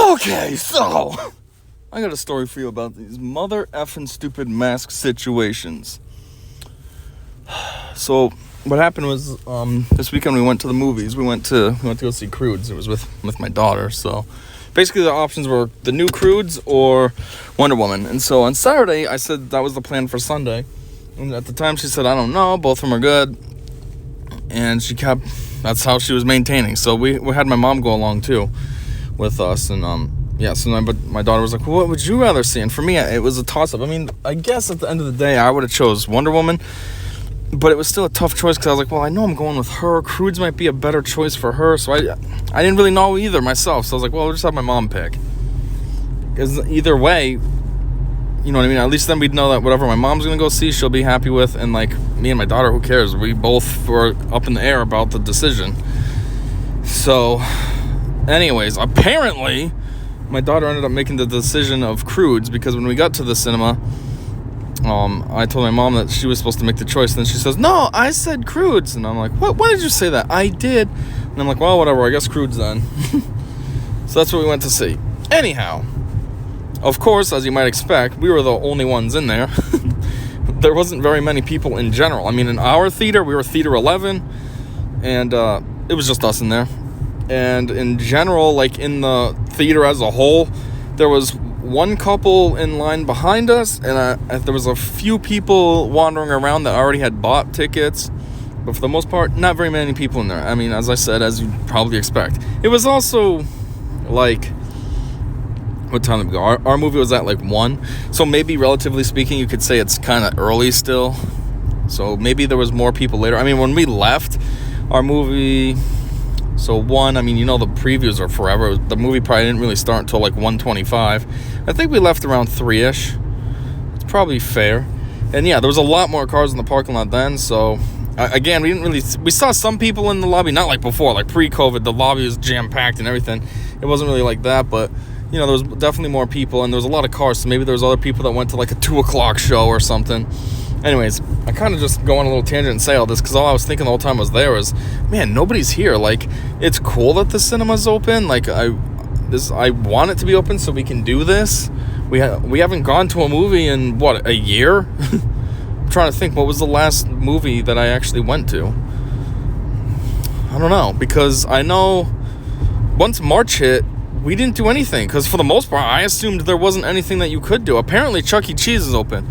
Okay, so I got a story for you about these mother effing stupid mask situations. So what happened was this weekend we went to the movies. We went to go see Croods. It was with my daughter. So basically the options were the new Croods or Wonder Woman. And so on Saturday I said that was the plan for Sunday. And at the time she said, I don't know, both of them are good. And that's how she was maintaining. So we had my mom go along too with us, and but my daughter was like, well, what would you rather see? And for me, it was a toss-up. I mean, I guess at the end of the day I would have chose Wonder Woman, but it was still a tough choice because I was like, well, I know I'm going with her. Croods might be a better choice for her, so I didn't really know either myself. So I was like, well, we'll just have my mom pick, because either way, you know what I mean, at least then we'd know that whatever my mom's gonna go see, she'll be happy with, and like me and my daughter, who cares? We both were up in the air about the decision. So anyways, apparently my daughter ended up making the decision of Croods, because when we got to the cinema, I told my mom that she was supposed to make the choice, and then she says, no, I said Croods. And I'm like, what? Why did you say that? I did. And I'm like, well, whatever, I guess Croods then. So that's what we went to see. Anyhow, of course, as you might expect, we were the only ones in there. There wasn't very many people in general. I mean, in our theater, we were theater 11, and it was just us in there. And in general, like in the theater as a whole, there was one couple in line behind us, and there was a few people wandering around that already had bought tickets. But for the most part, not very many people in there. I mean, as I said, as you'd probably expect. It was also like, what time did we go? Our movie was at like 1. So maybe relatively speaking, you could say it's kind of early still. So maybe there was more people later. I mean, when we left our movie, so 1, I mean, you know, the previews are forever. The movie probably didn't really start until like 1:25. I think we left around 3-ish. It's probably fair. And yeah, there was a lot more cars in the parking lot then. So again, we saw some people in the lobby, not like before, like pre-COVID, the lobby was jam-packed and everything. It wasn't really like that, but you know, there was definitely more people, and there was a lot of cars, so maybe there was other people that went to like a 2 o'clock show or something. Anyways, I kind of just go on a little tangent and say all this, because all I was thinking the whole time I was there was, man, nobody's here. Like, it's cool that the cinema's open. Like, I want it to be open so we can do this. We haven't gone to a movie in, what, a year? I'm trying to think, what was the last movie that I actually went to? I don't know, because I know once March hit, we didn't do anything, because for the most part, I assumed there wasn't anything that you could do. Apparently, Chuck E. Cheese is open.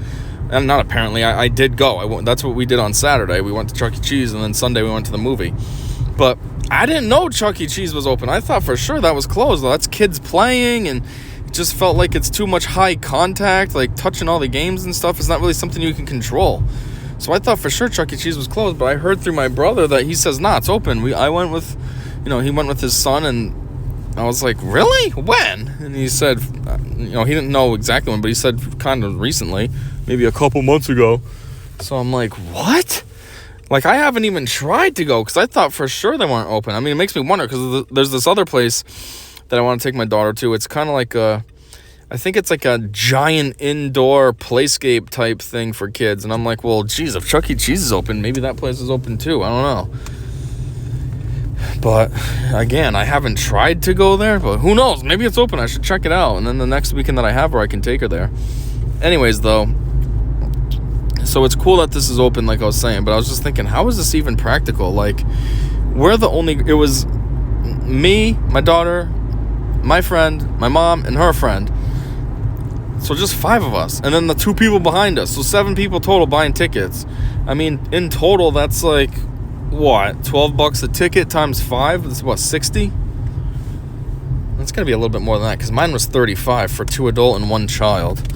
And not apparently, I did go. That's what we did on Saturday. We went to Chuck E. Cheese, and then Sunday we went to the movie. But I didn't know Chuck E. Cheese was open. I thought for sure that was closed. That's kids playing, and it just felt like it's too much high contact, like touching all the games and stuff. It's not really something you can control. So I thought for sure Chuck E. Cheese was closed, but I heard through my brother that he says, nah, it's open. I went with, he went with his son, and I was like, really? When? And he said, he didn't know exactly when, but he said kind of recently, maybe a couple months ago. So I'm like, what? Like, I haven't even tried to go, because I thought for sure they weren't open. I mean, it makes me wonder, because there's this other place that I want to take my daughter to. It's kind of like I think it's like a giant indoor playscape type thing for kids. And I'm like, well, geez, if Chuck E. Cheese is open, maybe that place is open too. I don't know. But again, I haven't tried to go there, but who knows? Maybe it's open. I should check it out. And then the next weekend that I have her, I can take her there. Anyways, though, so it's cool that this is open, like I was saying, but I was just thinking, how is this even practical? Like, it was me, my daughter, my friend, my mom, and her friend. So just 5 of us. And then the 2 people behind us. So 7 people total buying tickets. I mean, in total, that's like, what, $12 a ticket times 5? That's what, 60? That's gotta be a little bit more than that, because mine was $35 for 2 adult and 1 child.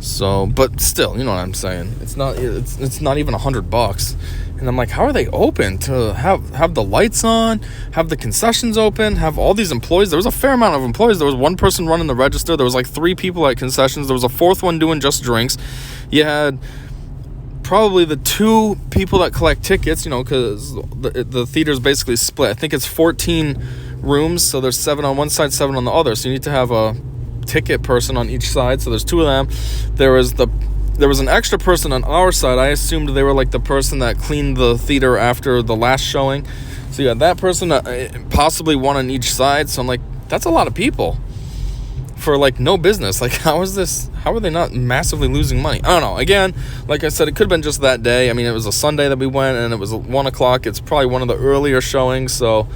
So, but still, you know what I'm saying. It's not even $100. And I'm like, how are they open to have the lights on, have the concessions open, have all these employees? There was a fair amount of employees. There was 1 person running the register. There was like 3 people at concessions. There was a 4th one doing just drinks. You had probably the 2 people that collect tickets, because the theater's basically split. I think it's 14 rooms, so there's 7 on one side, 7 on the other. So you need to have a ticket person on each side. So there's 2 of them. There was an extra person on our side. I assumed they were like the person that cleaned the theater after the last showing. So you had that person, possibly 1 on each side. So I'm like, that's a lot of people. for like no business. Like, how are they not massively losing money? I don't know. Again, like I said, it could have been just that day. I mean, it was a Sunday that we went, and it was 1 o'clock. It's probably one of the earlier showings, so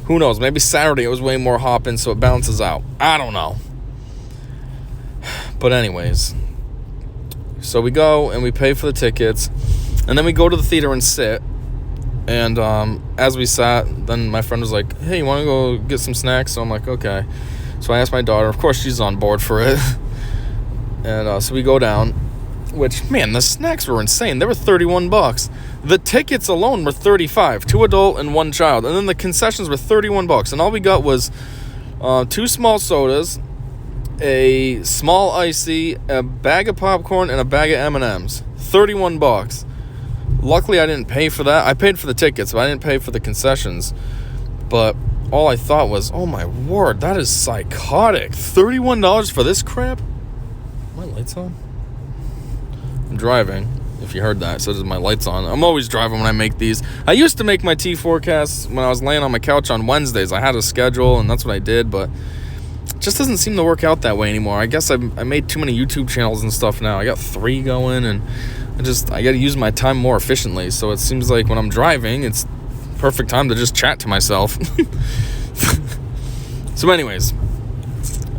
who knows? Maybe Saturday it was way more hopping, so it balances out. I don't know. But anyways, so we go and we pay for the tickets, and then we go to the theater and sit. And as we sat, then my friend was like, hey, you want to go get some snacks? So I'm like, okay. So I asked my daughter. Of course, she's on board for it. And so we go down, which, man, the snacks were insane. They were $31. The tickets alone were $35, 2 adult and 1 child. And then the concessions were $31. And all we got was 2 small sodas, a small icy, a bag of popcorn, and a bag of M&Ms. $31. Luckily, I didn't pay for that. I paid for the tickets, but I didn't pay for the concessions. But all I thought was, oh my word, that is psychotic. $31 for this crap? Are my lights on? I'm driving, if you heard that. So my lights on. I'm always driving when I make these. I used to make my T4Casts when I was laying on my couch on Wednesdays. I had a schedule, and that's what I did, but it just doesn't seem to work out that way anymore. I guess I made too many YouTube channels and stuff now. I got 3 going, and I got to use my time more efficiently. So it seems like when I'm driving, it's perfect time to just chat to myself. So anyways,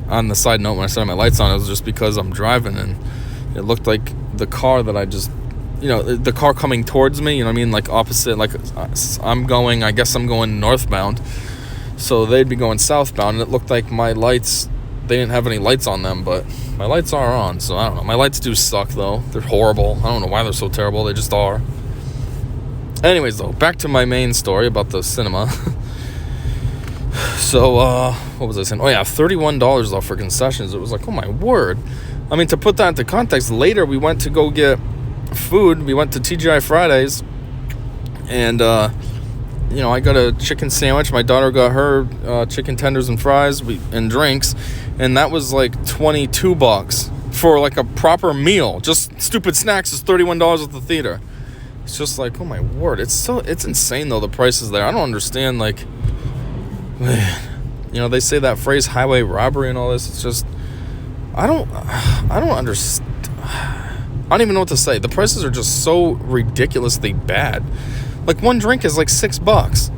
on the side note, when I said my lights on, it was just because I'm driving, and it looked like the car that I just, the car coming towards me, you know what I mean, like opposite, like I guess I'm going northbound, so they'd be going southbound, and it looked like my lights, they didn't have any lights on them, but my lights are on, so I don't know. My lights do suck, though. They're horrible. I don't know why they're so terrible. They just are. Anyways, though, back to my main story about the cinema. So, what was I saying? Oh, yeah, $31, though, for concessions. It was like, oh, my word. I mean, to put that into context, later we went to go get food. We went to TGI Fridays, and, I got a chicken sandwich. My daughter got her chicken tenders and fries and drinks, and that was like $22 for like a proper meal. Just stupid snacks is $31 at the theater. It's just like, oh my word, it's insane though, the prices there. I don't understand, like, they say that phrase highway robbery and all this. It's just, I don't understand. I don't even know what to say. The prices are just so ridiculously bad. Like, one drink is like $6.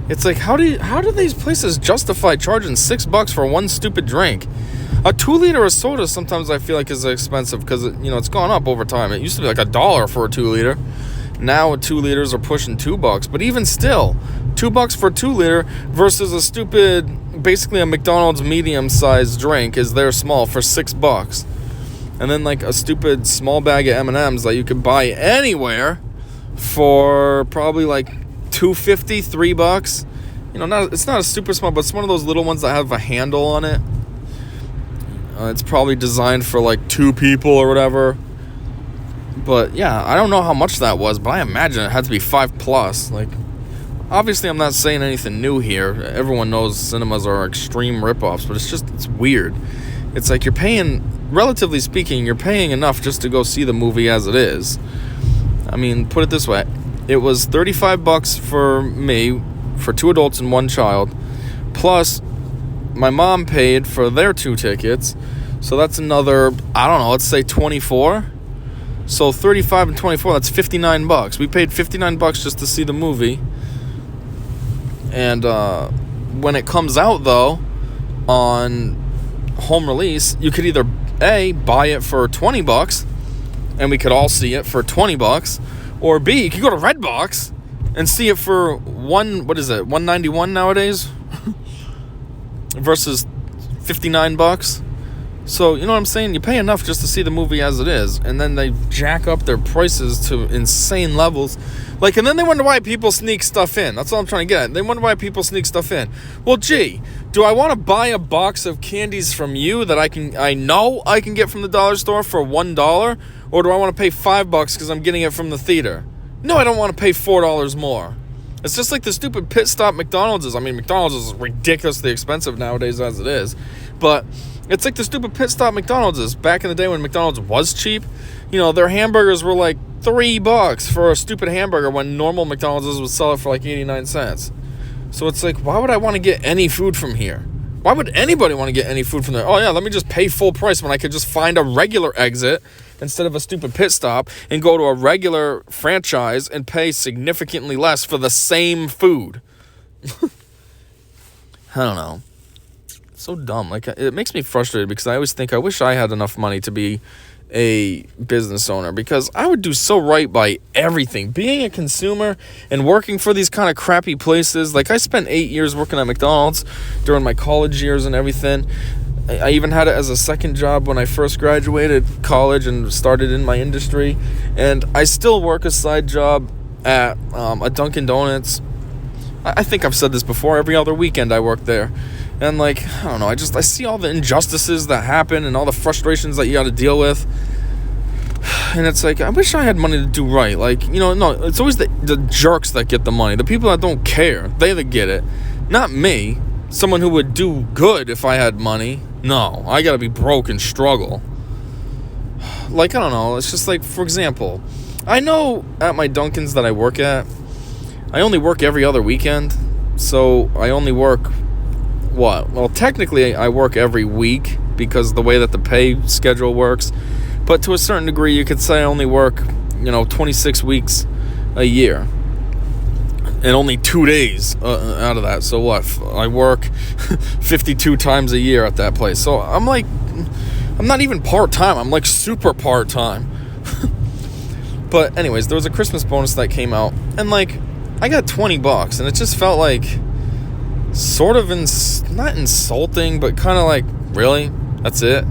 It's like, how do these places justify charging $6 for one stupid drink? A 2-liter of soda sometimes I feel like is expensive because it's gone up over time. It used to be like $1 for a 2-liter. Now 2 liters are pushing $2. But even still, $2 for a 2-liter versus a stupid, basically a McDonald's medium-sized drink is there small for $6. And then like a stupid small bag of M&Ms that you could buy anywhere for probably like $2.50, $3. It's not a super small, but it's one of those little ones that have a handle on it. It's probably designed for like 2 people or whatever. But yeah, I don't know how much that was, but I imagine it had to be $5+. Like, obviously I'm not saying anything new here. Everyone knows cinemas are extreme ripoffs, but it's weird. It's like relatively speaking, you're paying enough just to go see the movie as it is. I mean, put it this way. It was $35 for me, for 2 adults and 1 child. Plus, my mom paid for their 2 tickets. So that's another, I don't know, let's say $24. So 35 and 24, that's $59. We paid $59 just to see the movie. And when it comes out, though, on home release, you could either A, buy it for $20, and we could all see it for $20, or B, you could go to Redbox and see it for $191 nowadays versus $59. So, you know what I'm saying? You pay enough just to see the movie as it is, and then they jack up their prices to insane levels. Like, and then they wonder why people sneak stuff in. That's all I'm trying to get at. They wonder why people sneak stuff in. Well, gee, do I want to buy a box of candies from you that I know I can get from the dollar store for $1, or do I want to pay $5 because I'm getting it from the theater? No, I don't want to pay $4 more. It's just like the stupid pit stop McDonald's is. I mean, McDonald's is ridiculously expensive nowadays as it is, but it's like the stupid pit stop McDonald's is. Back in the day when McDonald's was cheap, their hamburgers were like $3 for a stupid hamburger when normal McDonald's would sell it for like 89 cents. So it's like, why would I want to get any food from here? Why would anybody want to get any food from there? Oh, yeah, let me just pay full price when I could just find a regular exit instead of a stupid pit stop and go to a regular franchise and pay significantly less for the same food. I don't know. It's so dumb. Like, it makes me frustrated because I always think I wish I had enough money to be a business owner, because I would do so right by everything. Being a consumer and working for these kind of crappy places. Like, I spent 8 years working at McDonald's during my college years and everything. I even had it as a second job when I first graduated college and started in my industry. And I still work a side job at a Dunkin' Donuts. I think I've said this before. Every other weekend I work there. And, like, I don't know, I see all the injustices that happen and all the frustrations that you got to deal with. And it's like, I wish I had money to do right. Like, you know, no, it's always the jerks that get the money. The people that don't care, they that get it. Not me, someone who would do good if I had money. No, I got to be broke and struggle. Like, I don't know, it's just like, for example, I know at my Dunkin's that I work at, I only work every other weekend. So I only work... what? Well, technically, I work every week because the way that the pay schedule works. But to a certain degree, you could say I only work, 26 weeks a year. And only 2 days out of that. So what? I work 52 times a year at that place. So I'm not even part-time. I'm like super part-time. But anyways, there was a Christmas bonus that came out. And like, I got $20. And it just felt like... sort of not insulting, but kind of like, really? That's it?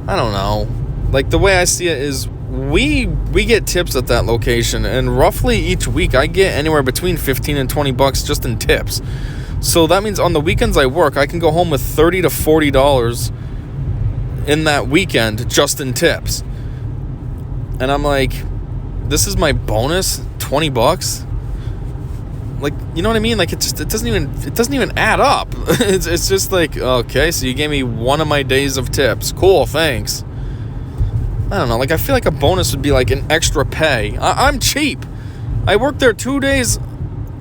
I don't know. Like, the way I see it is we get tips at that location, and roughly each week I get anywhere between $15 and $20 just in tips. So that means on the weekends I work, I can go home with $30 to $40 in that weekend just in tips. And I'm like, this is my bonus? $20? Like, you know what I mean? Like, it doesn't even add up. It's just like, okay, so you gave me one of my days of tips. Cool, thanks. I don't know. Like, I feel like a bonus would be like an extra pay. I'm cheap. I work there 2 days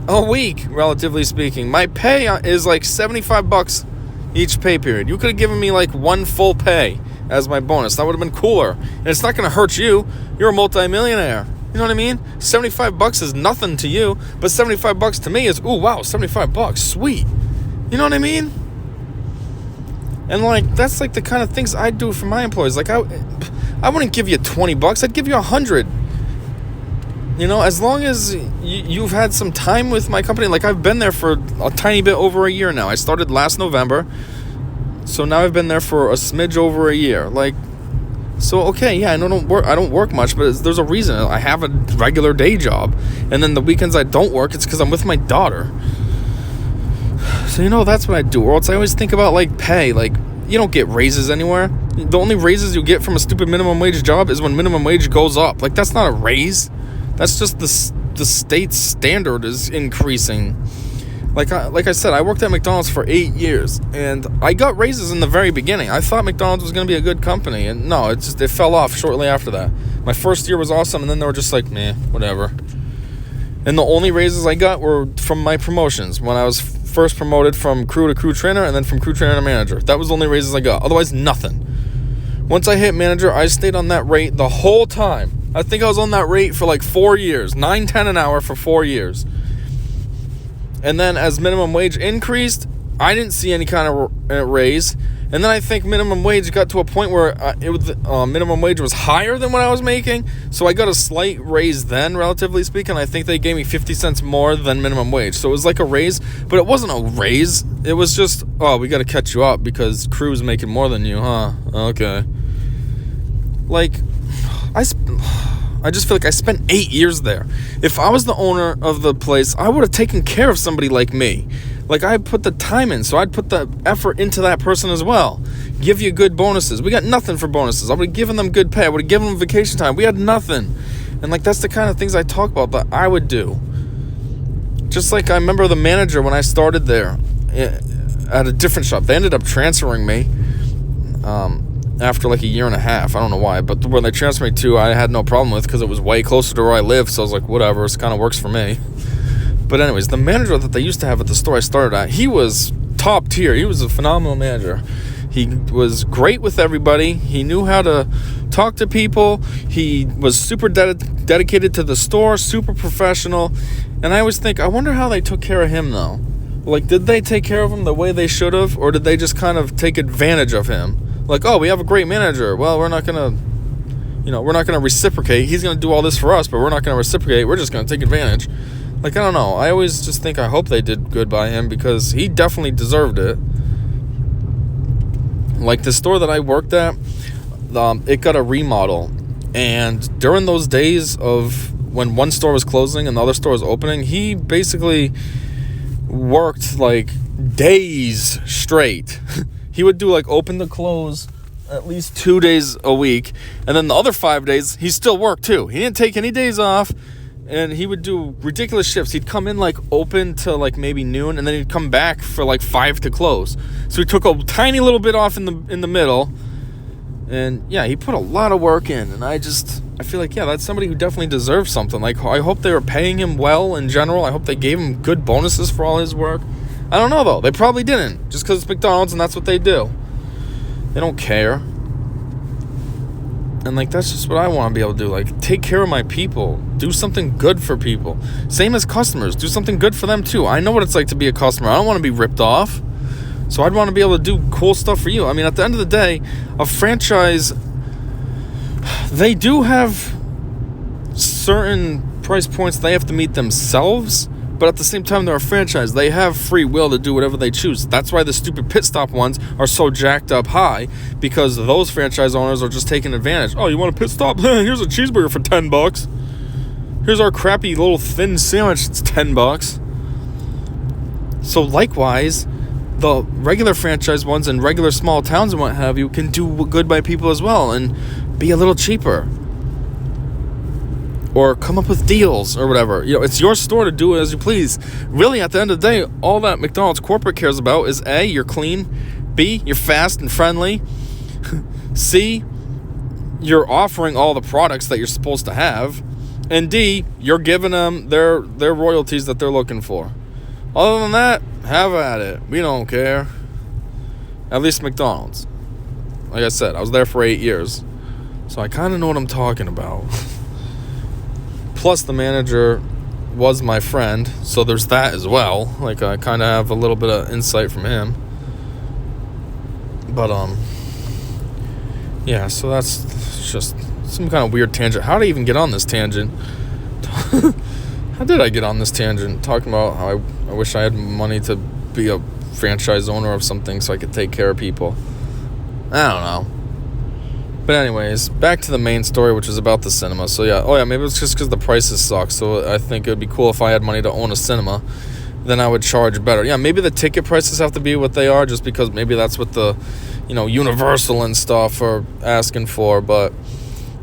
a week, relatively speaking. My pay is like $75 each pay period. You could have given me like one full pay as my bonus. That would have been cooler. And it's not going to hurt you. You're a multimillionaire. You know what I mean? $75 is nothing to you, but $75 to me is, ooh, wow, $75, sweet. You know what I mean? And like, that's like the kind of things I do for my employees. Like, I wouldn't give you $20, I'd give you $100. You know, as long as you've had some time with my company. Like, I've been there for a tiny bit over a year now. I started last November, so now I've been there for a smidge over a year. Like, so, okay, yeah, I don't work much, but there's a reason. I have a regular day job, and then the weekends I don't work, it's because I'm with my daughter. So, that's what I do. Or else I always think about, like, pay. Like, you don't get raises anywhere. The only raises you get from a stupid minimum wage job is when minimum wage goes up. Like, that's not a raise. That's just the state's standard is increasing. Like I said, I worked at McDonald's for 8 years, and I got raises in the very beginning. I thought McDonald's was going to be a good company, and no, it fell off shortly after that. My first year was awesome, and then they were just like, meh, whatever. And the only raises I got were from my promotions, when I was first promoted from crew to crew trainer, and then from crew trainer to manager. That was the only raises I got, otherwise nothing. Once I hit manager, I stayed on that rate the whole time. I think I was on that rate for like 4 years, $9.10 an hour for 4 years. And then as minimum wage increased, I didn't see any kind of raise. And then I think minimum wage got to a point where minimum wage was higher than what I was making. So I got a slight raise then, relatively speaking. I think they gave me 50 cents more than minimum wage. So it was like a raise, but it wasn't a raise. It was just, oh, we got to catch you up because crew's making more than you, huh? Okay. Like, I just feel like I spent 8 years there. If I was the owner of the place, I would have taken care of somebody like me. Like, I put the time in, so I'd put the effort into that person as well. Give you good bonuses. We got nothing for bonuses. I would have given them good pay. I would have given them vacation time. We had nothing. And, like, that's the kind of things I talk about that I would do. Just like I remember the manager when I started there at a different shop. They ended up transferring me after like a year and a half. I don't know why, but when they transferred me to, I had no problem with because it was way closer to where I live. So I was like, whatever, it kind of works for me. But anyways, the manager that they used to have at the store I started at, he was top tier. He was a phenomenal manager. He was great with everybody. He knew how to talk to people. He was super dedicated to the store, super professional. And I always think, I wonder how they took care of him, though. Like, did they take care of him the way they should have? Or did they just kind of take advantage of him? Like, oh, we have a great manager. Well, we're not going to reciprocate. He's going to do all this for us, but we're not going to reciprocate. We're just going to take advantage. Like, I don't know. I always just think, I hope they did good by him, because he definitely deserved it. Like, the store that I worked at, it got a remodel. And during those days of when one store was closing and the other store was opening, he basically worked, like, days straight. He would do, like, open to close at least 2 days a week. And then the other 5 days, he still worked, too. He didn't take any days off. And he would do ridiculous shifts. He'd come in, like, open to, like, maybe noon, and then he'd come back for, like, 5 to close. So he took a tiny little bit off in the middle. And, yeah, he put a lot of work in. And I feel like, yeah, that's somebody who definitely deserves something. Like, I hope they were paying him well in general. I hope they gave him good bonuses for all his work. I don't know, though. They probably didn't, just because it's McDonald's and that's what they do. They don't care. And, like, that's just what I want to be able to do. Like, take care of my people. Do something good for people. Same as customers. Do something good for them, too. I know what it's like to be a customer. I don't want to be ripped off. So I'd want to be able to do cool stuff for you. I mean, at the end of the day, a franchise, they do have certain price points they have to meet themselves. But at the same time, they're a franchise. They have free will to do whatever they choose. That's why the stupid pit stop ones are so jacked up high, because those franchise owners are just taking advantage. Oh, you want a pit stop? Here's a cheeseburger for $10. Here's our crappy little thin sandwich. It's $10. So likewise, the regular franchise ones in regular small towns and what have you can do good by people as well and be a little cheaper. Or come up with deals or whatever. You know, it's your store to do it as you please. Really, at the end of the day, all that McDonald's corporate cares about is A, you're clean. B, you're fast and friendly. C, you're offering all the products that you're supposed to have. And D, you're giving them their royalties that they're looking for. Other than that, have at it. We don't care. At least McDonald's. Like I said, I was there for 8 years. So I kind of know what I'm talking about. Plus, the manager was my friend, so there's that as well. Like, I kind of have a little bit of insight from him. But, yeah, so that's just some kind of weird tangent. How did I even get on this tangent? How did I get on this tangent? Talking about how I wish I had money to be a franchise owner of something so I could take care of people. I don't know. But anyways, back to the main story, which is about the cinema. So yeah, maybe it's just because the prices suck. So I think it would be cool if I had money to own a cinema. Then I would charge better. Yeah, maybe the ticket prices have to be what they are, just because maybe that's what the, Universal and stuff are asking for. But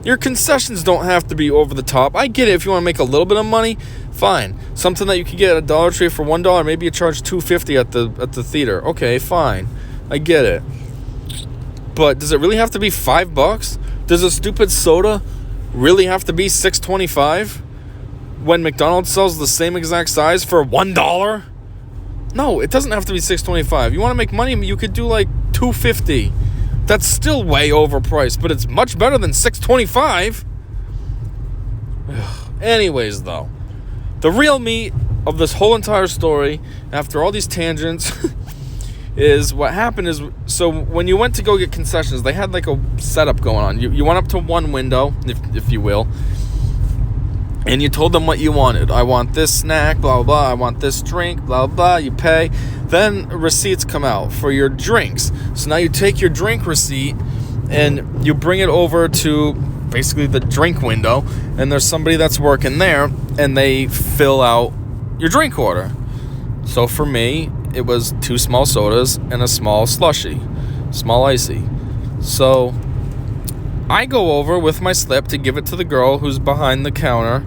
your concessions don't have to be over the top. I get it. If you want to make a little bit of money, fine. Something that you could get at a Dollar Tree for $1, maybe you charge $2.50 at the theater. Okay, fine. I get it. But does it really have to be $5? Does a stupid soda really have to be $6.25 when McDonald's sells the same exact size for $1? No, it doesn't have to be $6.25. You want to make money, you could do like $2.50. That's still way overpriced, but it's much better than $6.25. Anyways, though, the real meat of this whole entire story, after all these tangents, is what happened is, so when you went to go get concessions, they had like a setup going on. You went up to one window, if you will, and you told them what you wanted. I want this snack, blah, blah, blah. I want this drink, blah, blah. You pay. Then receipts come out for your drinks. So now you take your drink receipt and you bring it over to basically the drink window, and there's somebody that's working there, and they fill out your drink order. So for me, it was 2 small sodas and a small slushie, small icy. So I go over with my slip to give it to the girl who's behind the counter,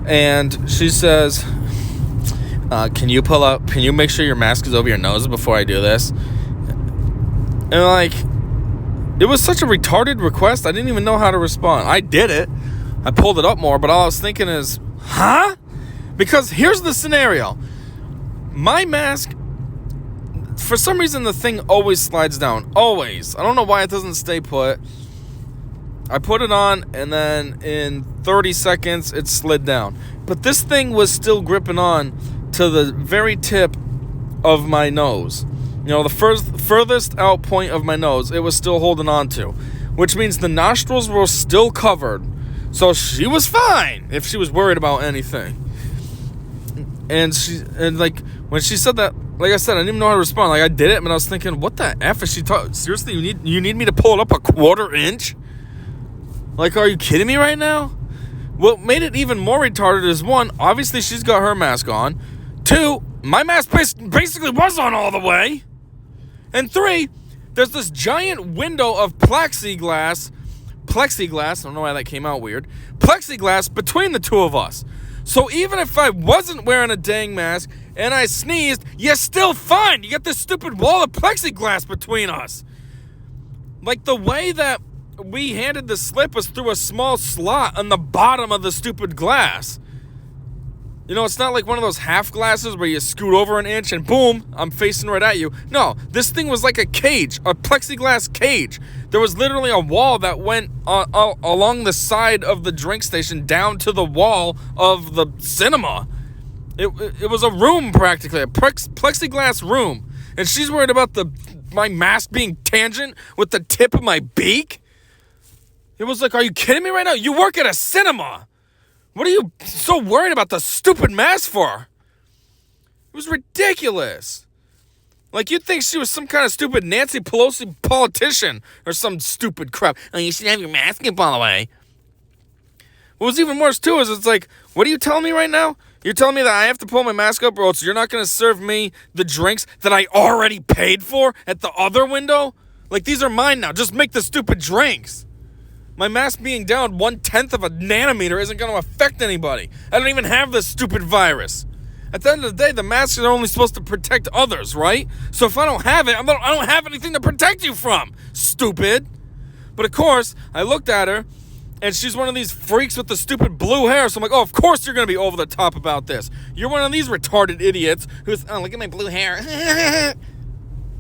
and she says, can you make sure your mask is over your nose before I do this? And like, it was such a retarded request, I didn't even know how to respond. I did it. I pulled it up more, but all I was thinking is, huh? Because here's the scenario. My mask for some reason, the thing always slides down. Always. I don't know why it doesn't stay put. I put it on, and then in 30 seconds, it slid down. But this thing was still gripping on to the very tip of my nose. You know, the furthest out point of my nose, it was still holding on to. Which means the nostrils were still covered. So she was fine if she was worried about anything. And when she said that, like I said, I didn't even know how to respond. Like, I did it, but I was thinking, what the F is she talking? Seriously, you need me to pull it up a 1/4 inch? Like, are you kidding me right now? What made it even more retarded is, one, obviously she's got her mask on. Two, my mask basically was on all the way. And three, there's this giant window of plexiglass, I don't know why that came out weird, plexiglass between the two of us. So even if I wasn't wearing a dang mask and I sneezed, you're still fine. You got this stupid wall of plexiglass between us. Like, the way that we handed the slip was through a small slot on the bottom of the stupid glass. You know, it's not like one of those half glasses where you scoot over an inch and boom, I'm facing right at you. No, this thing was like a cage, a plexiglass cage. There was literally a wall that went along the side of the drink station down to the wall of the cinema. It was a room practically, a plexiglass room. And she's worried about my mask being tangent with the tip of my beak? It was like, are you kidding me right now? You work at a cinema. What are you so worried about the stupid mask for? It was ridiculous. Like, you'd think she was some kind of stupid Nancy Pelosi politician or some stupid crap. Oh, you should have your mask up all the way. What was even worse, too, is it's like, what are you telling me right now? You're telling me that I have to pull my mask up or else you're not going to serve me the drinks that I already paid for at the other window? Like, these are mine now. Just make the stupid drinks. My mask being down 1/10 of a nanometer isn't going to affect anybody. I don't even have this stupid virus. At the end of the day, the masks are only supposed to protect others, right? So if I don't have it, I don't have anything to protect you from, stupid. But of course, I looked at her, and she's one of these freaks with the stupid blue hair. So I'm like, oh, of course you're going to be over the top about this. You're one of these retarded idiots who's, oh, look at my blue hair.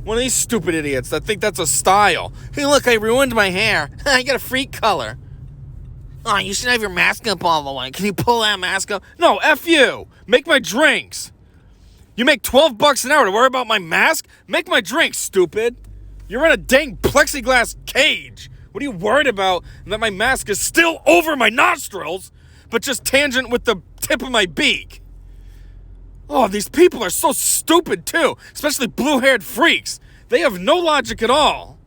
One of these stupid idiots that think that's a style. Hey, look, I ruined my hair. I got a freak color. Oh, you should have your mask up all the way. Can you pull that mask up? No, F you. Make my drinks. You make $12 an hour to worry about my mask? Make my drinks, stupid. You're in a dang plexiglass cage. What are you worried about that my mask is still over my nostrils, but just tangent with the tip of my beak? Oh, these people are so stupid, too. Especially blue-haired freaks. They have no logic at all.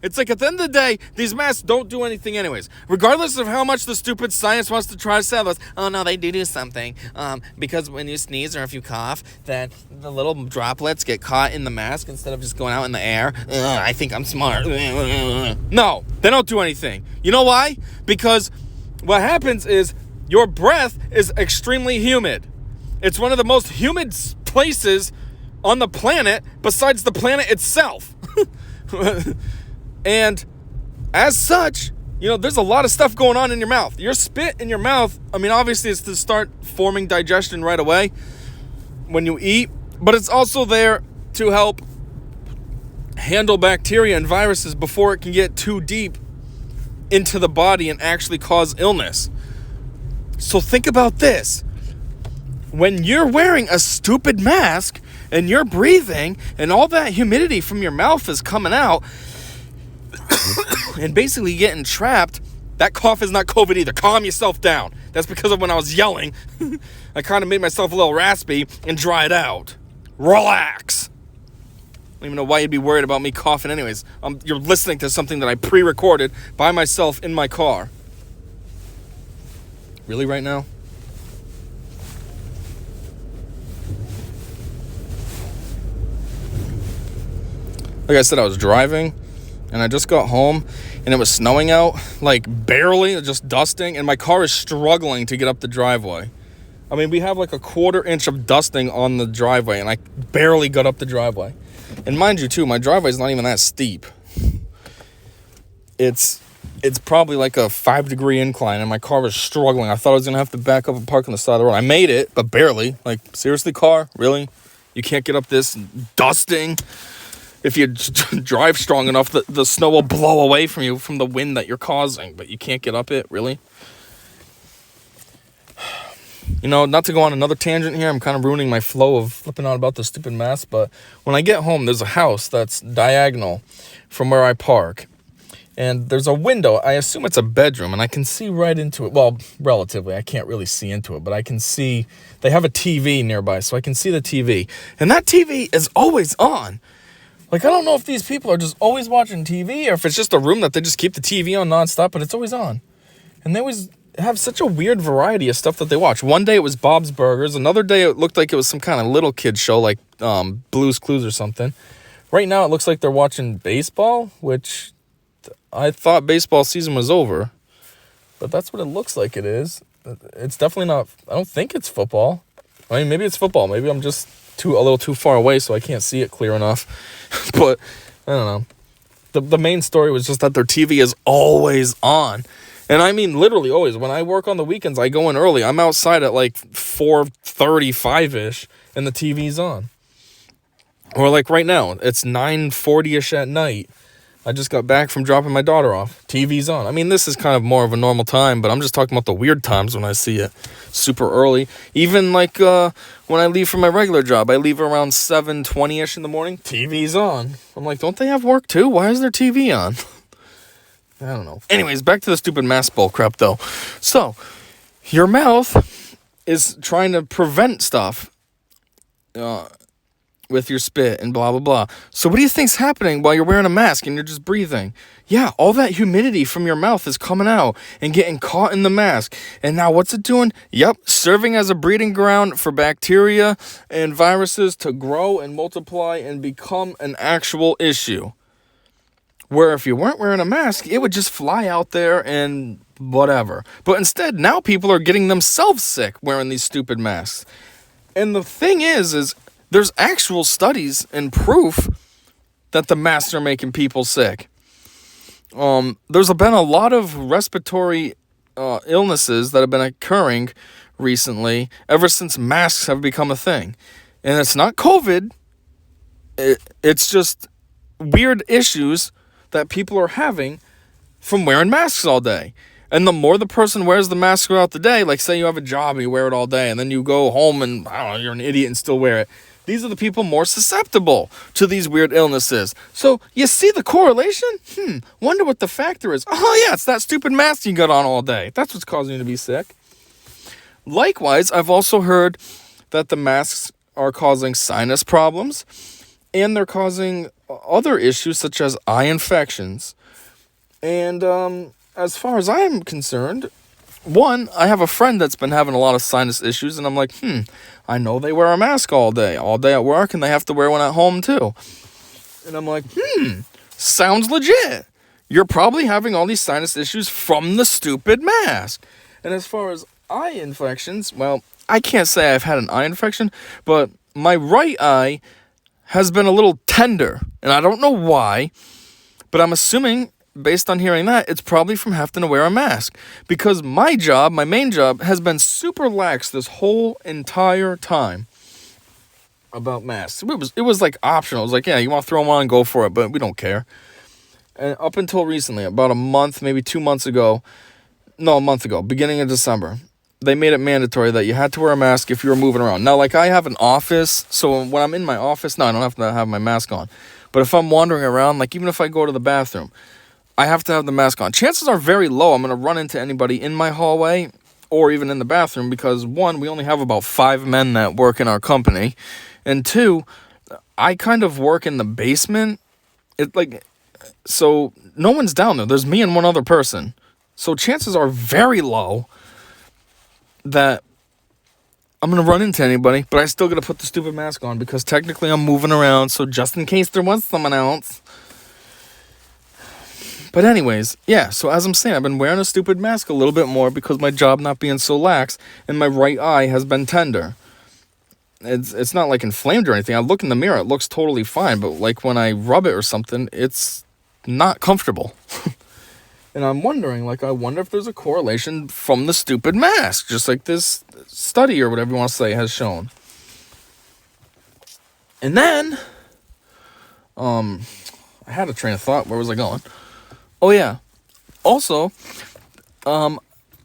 It's like, at the end of the day, these masks don't do anything anyways. Regardless of how much the stupid science wants to try to sell us, oh, no, they do something. Because when you sneeze or if you cough, then the little droplets get caught in the mask instead of just going out in the air. I think I'm smart. No, they don't do anything. You know why? Because what happens is your breath is extremely humid. It's one of the most humid places on the planet besides the planet itself. And as such, you know, there's a lot of stuff going on in your mouth. Your spit in your mouth, I mean, obviously it's to start forming digestion right away when you eat, but it's also there to help handle bacteria and viruses before it can get too deep into the body and actually cause illness. So think about this. When you're wearing a stupid mask and you're breathing and all that humidity from your mouth is coming out and basically getting trapped, that cough is not COVID either. Calm yourself down. That's because of when I was yelling. I kind of made myself a little raspy and dried out. Relax. I don't even know why you'd be worried about me coughing anyways. You're listening to something that I pre-recorded by myself in my car. Really right now? Like I said, I was driving, and I just got home, and it was snowing out, like barely, just dusting, and my car is struggling to get up the driveway. I mean, we have like a 1/4 inch of dusting on the driveway, and I barely got up the driveway. And mind you, too, my driveway is not even that steep. It's probably like a 5-degree incline, and my car was struggling. I thought I was going to have to back up and park on the side of the road. I made it, but barely. Like, seriously, car? Really? You can't get up this dusting. If you drive strong enough, the snow will blow away from you from the wind that you're causing, but you can't get up it, really? You know, not to go on another tangent here, I'm kind of ruining my flow of flipping out about the stupid mask, but when I get home, there's a house that's diagonal from where I park, and there's a window. I assume it's a bedroom, and I can see right into it. Well, relatively, I can't really see into it, but I can see they have a TV nearby, so I can see the TV, and that TV is always on. Like, I don't know if these people are just always watching TV, or if it's just a room that they just keep the TV on nonstop, but it's always on, and they always have such a weird variety of stuff that they watch. One day it was Bob's Burgers. Another day it looked like it was some kind of little kid show, like Blue's Clues or something. Right now it looks like they're watching baseball, which I thought baseball season was over. But that's what it looks like it is. It's definitely not, I don't think it's football. I mean, maybe it's football. Maybe I'm just a little too far away so I can't see it clear enough. But, I don't know. The main story was just that their TV is always on. And I mean literally always. When I work on the weekends, I go in early. I'm outside at like 4:35-ish, and the TV's on. Or like right now, it's 9:40-ish at night. I just got back from dropping my daughter off. TV's on. I mean, this is kind of more of a normal time, but I'm just talking about the weird times when I see it super early. Even like when I leave from my regular job, I leave around 7:20-ish in the morning. TV's on. I'm like, don't they have work too? Why is their TV on? I don't know. Anyways, back to the stupid mask bull crap, though. So, your mouth is trying to prevent stuff with your spit and blah, blah, blah. So what do you think's happening while you're wearing a mask and you're just breathing? Yeah, all that humidity from your mouth is coming out and getting caught in the mask. And now what's it doing? Yep, serving as a breeding ground for bacteria and viruses to grow and multiply and become an actual issue. Where if you weren't wearing a mask, it would just fly out there and whatever. But instead, now people are getting themselves sick wearing these stupid masks. And the thing is there's actual studies and proof that the masks are making people sick. There's been a lot of respiratory illnesses that have been occurring recently ever since masks have become a thing. And it's not COVID. It's just weird issues that people are having from wearing masks all day. And the more the person wears the mask throughout the day, like say you have a job and you wear it all day, and then you go home and, I don't know, you're an idiot and still wear it. These are the people more susceptible to these weird illnesses. So, you see the correlation? Wonder what the factor is. Oh yeah, it's that stupid mask you got on all day. That's what's causing you to be sick. Likewise, I've also heard that the masks are causing sinus problems, and they're causing other issues such as eye infections. And as far as I'm concerned, one, I have a friend that's been having a lot of sinus issues, and I'm like, I know they wear a mask all day at work, and they have to wear one at home too. And I'm like, sounds legit. You're probably having all these sinus issues from the stupid mask. And as far as eye infections, well, I can't say I've had an eye infection, but my right eye has been a little tender, and I don't know why, but I'm assuming, based on hearing that, it's probably from having to wear a mask, because my main job, has been super lax this whole entire time about masks. It was like optional. It was like, yeah, you want to throw them on, go for it, but we don't care. And up until recently, about a month, maybe 2 months ago, no, a month ago, beginning of December, they made it mandatory that you had to wear a mask if you were moving around. Now, like, I have an office, so when I'm in my office, no, I don't have to have my mask on. But if I'm wandering around, like, even if I go to the bathroom, I have to have the mask on. Chances are very low I'm going to run into anybody in my hallway or even in the bathroom because, one, we only have about 5 men that work in our company. And 2, I kind of work in the basement. So no one's down there. There's me and one other person. So chances are very low that I'm going to run into anybody, but I still got to put the stupid mask on because technically I'm moving around, so just in case there was someone else. But anyways, yeah, so as I'm saying, I've been wearing a stupid mask a little bit more because my job not being so lax, and my right eye has been tender. It's not like inflamed or anything. I look in the mirror, it looks totally fine, but like when I rub it or something, it's not comfortable. And I'm wondering, I wonder if there's a correlation from the stupid mask, just like this study or whatever you want to say has shown. And then, I had a train of thought. Where was I going? Oh, yeah. Also,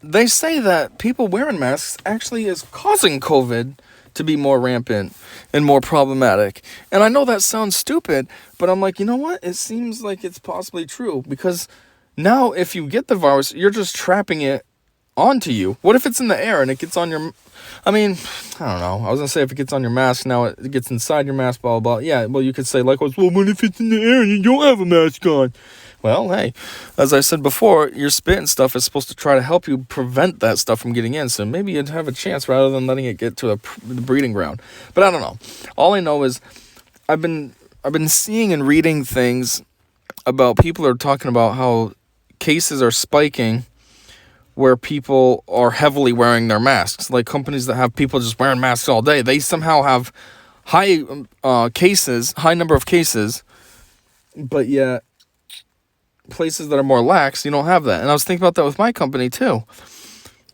they say that people wearing masks actually is causing COVID to be more rampant and more problematic. And I know that sounds stupid, but I'm like, you know what? It seems like it's possibly true, because now if you get the virus, you're just trapping it onto you. What if it's in the air and it gets on your... I mean, I don't know. I was going to say if it gets on your mask, now it gets inside your mask, blah, blah, blah. Yeah, well, you could say, like, well, what if it's in the air and you don't have a mask on? Well, hey, as I said before, your spit and stuff is supposed to try to help you prevent that stuff from getting in. So maybe you'd have a chance rather than letting it get to the breeding ground. But I don't know. All I know is I've been seeing and reading things about people are talking about how cases are spiking where people are heavily wearing their masks. Like companies that have people just wearing masks all day, they somehow have high number of cases, but yet places that are more lax, you don't have that. And I was thinking about that with my company too.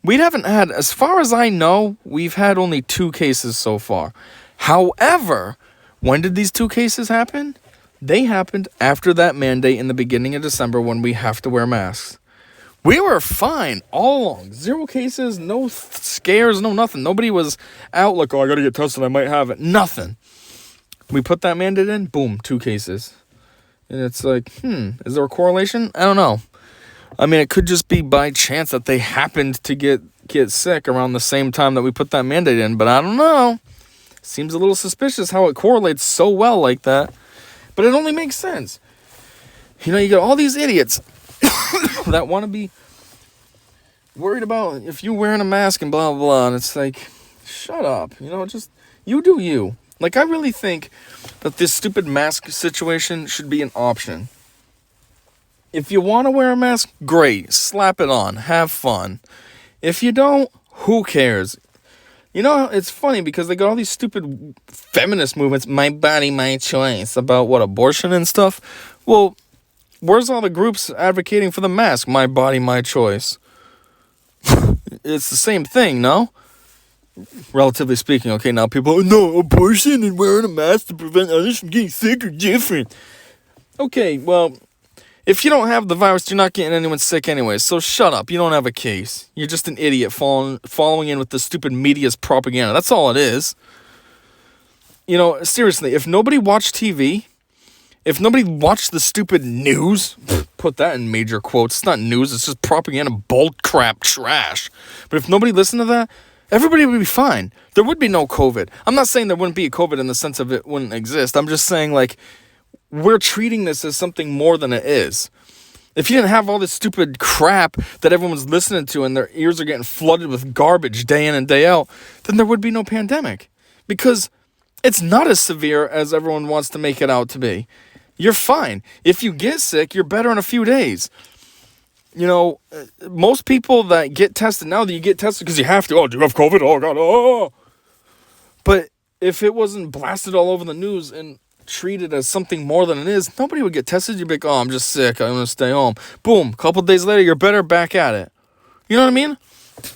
We haven't had, as far as I know, we've had only 2 cases so far. However, when did these 2 cases happen? They happened after that mandate in the beginning of December when we have to wear masks. We were fine all along. 0 cases, no scares, no nothing. Nobody was out like, oh, I got to get tested, I might have it. Nothing. We put that mandate in, boom, 2 cases. And it's like, is there a correlation? I don't know. I mean, it could just be by chance that they happened to get sick around the same time that we put that mandate in, but I don't know. Seems a little suspicious how it correlates so well like that. But it only makes sense. You know, you got all these idiots that want to be worried about if you're wearing a mask and blah, blah, blah. And it's like, shut up. You know, just, you do you. Like, I really think that this stupid mask situation should be an option. If you want to wear a mask, great. Slap it on. Have fun. If you don't, who cares? You know, it's funny because they got all these stupid feminist movements, my body, my choice, about what, abortion and stuff? Well, where's all the groups advocating for the mask? My body, my choice. It's the same thing, no? Relatively speaking, okay, now people, no, abortion and wearing a mask to prevent others from getting sick are different. Okay, well, if you don't have the virus, you're not getting anyone sick anyway, so shut up. You don't have a case. You're just an idiot following in with the stupid media's propaganda. That's all it is. You know, seriously, if nobody watched TV, if nobody watched the stupid news, put that in major quotes, it's not news, it's just propaganda, bull crap, trash. But if nobody listened to that, everybody would be fine. There would be no COVID. I'm not saying there wouldn't be a COVID in the sense of it wouldn't exist. I'm just saying, like, we're treating this as something more than it is. If you didn't have all this stupid crap that everyone's listening to and their ears are getting flooded with garbage day in and day out, then there would be no pandemic. Because it's not as severe as everyone wants to make it out to be. You're fine. If you get sick, you're better in a few days. You know, most people that get tested now, that you get tested because you have to. Oh, do you have COVID? Oh, God. Oh. But if it wasn't blasted all over the news and treated as something more than it is, nobody would get tested. You'd be like, oh, I'm just sick, I'm going to stay home. Boom, a couple days later, you're better, back at it. You know what I mean?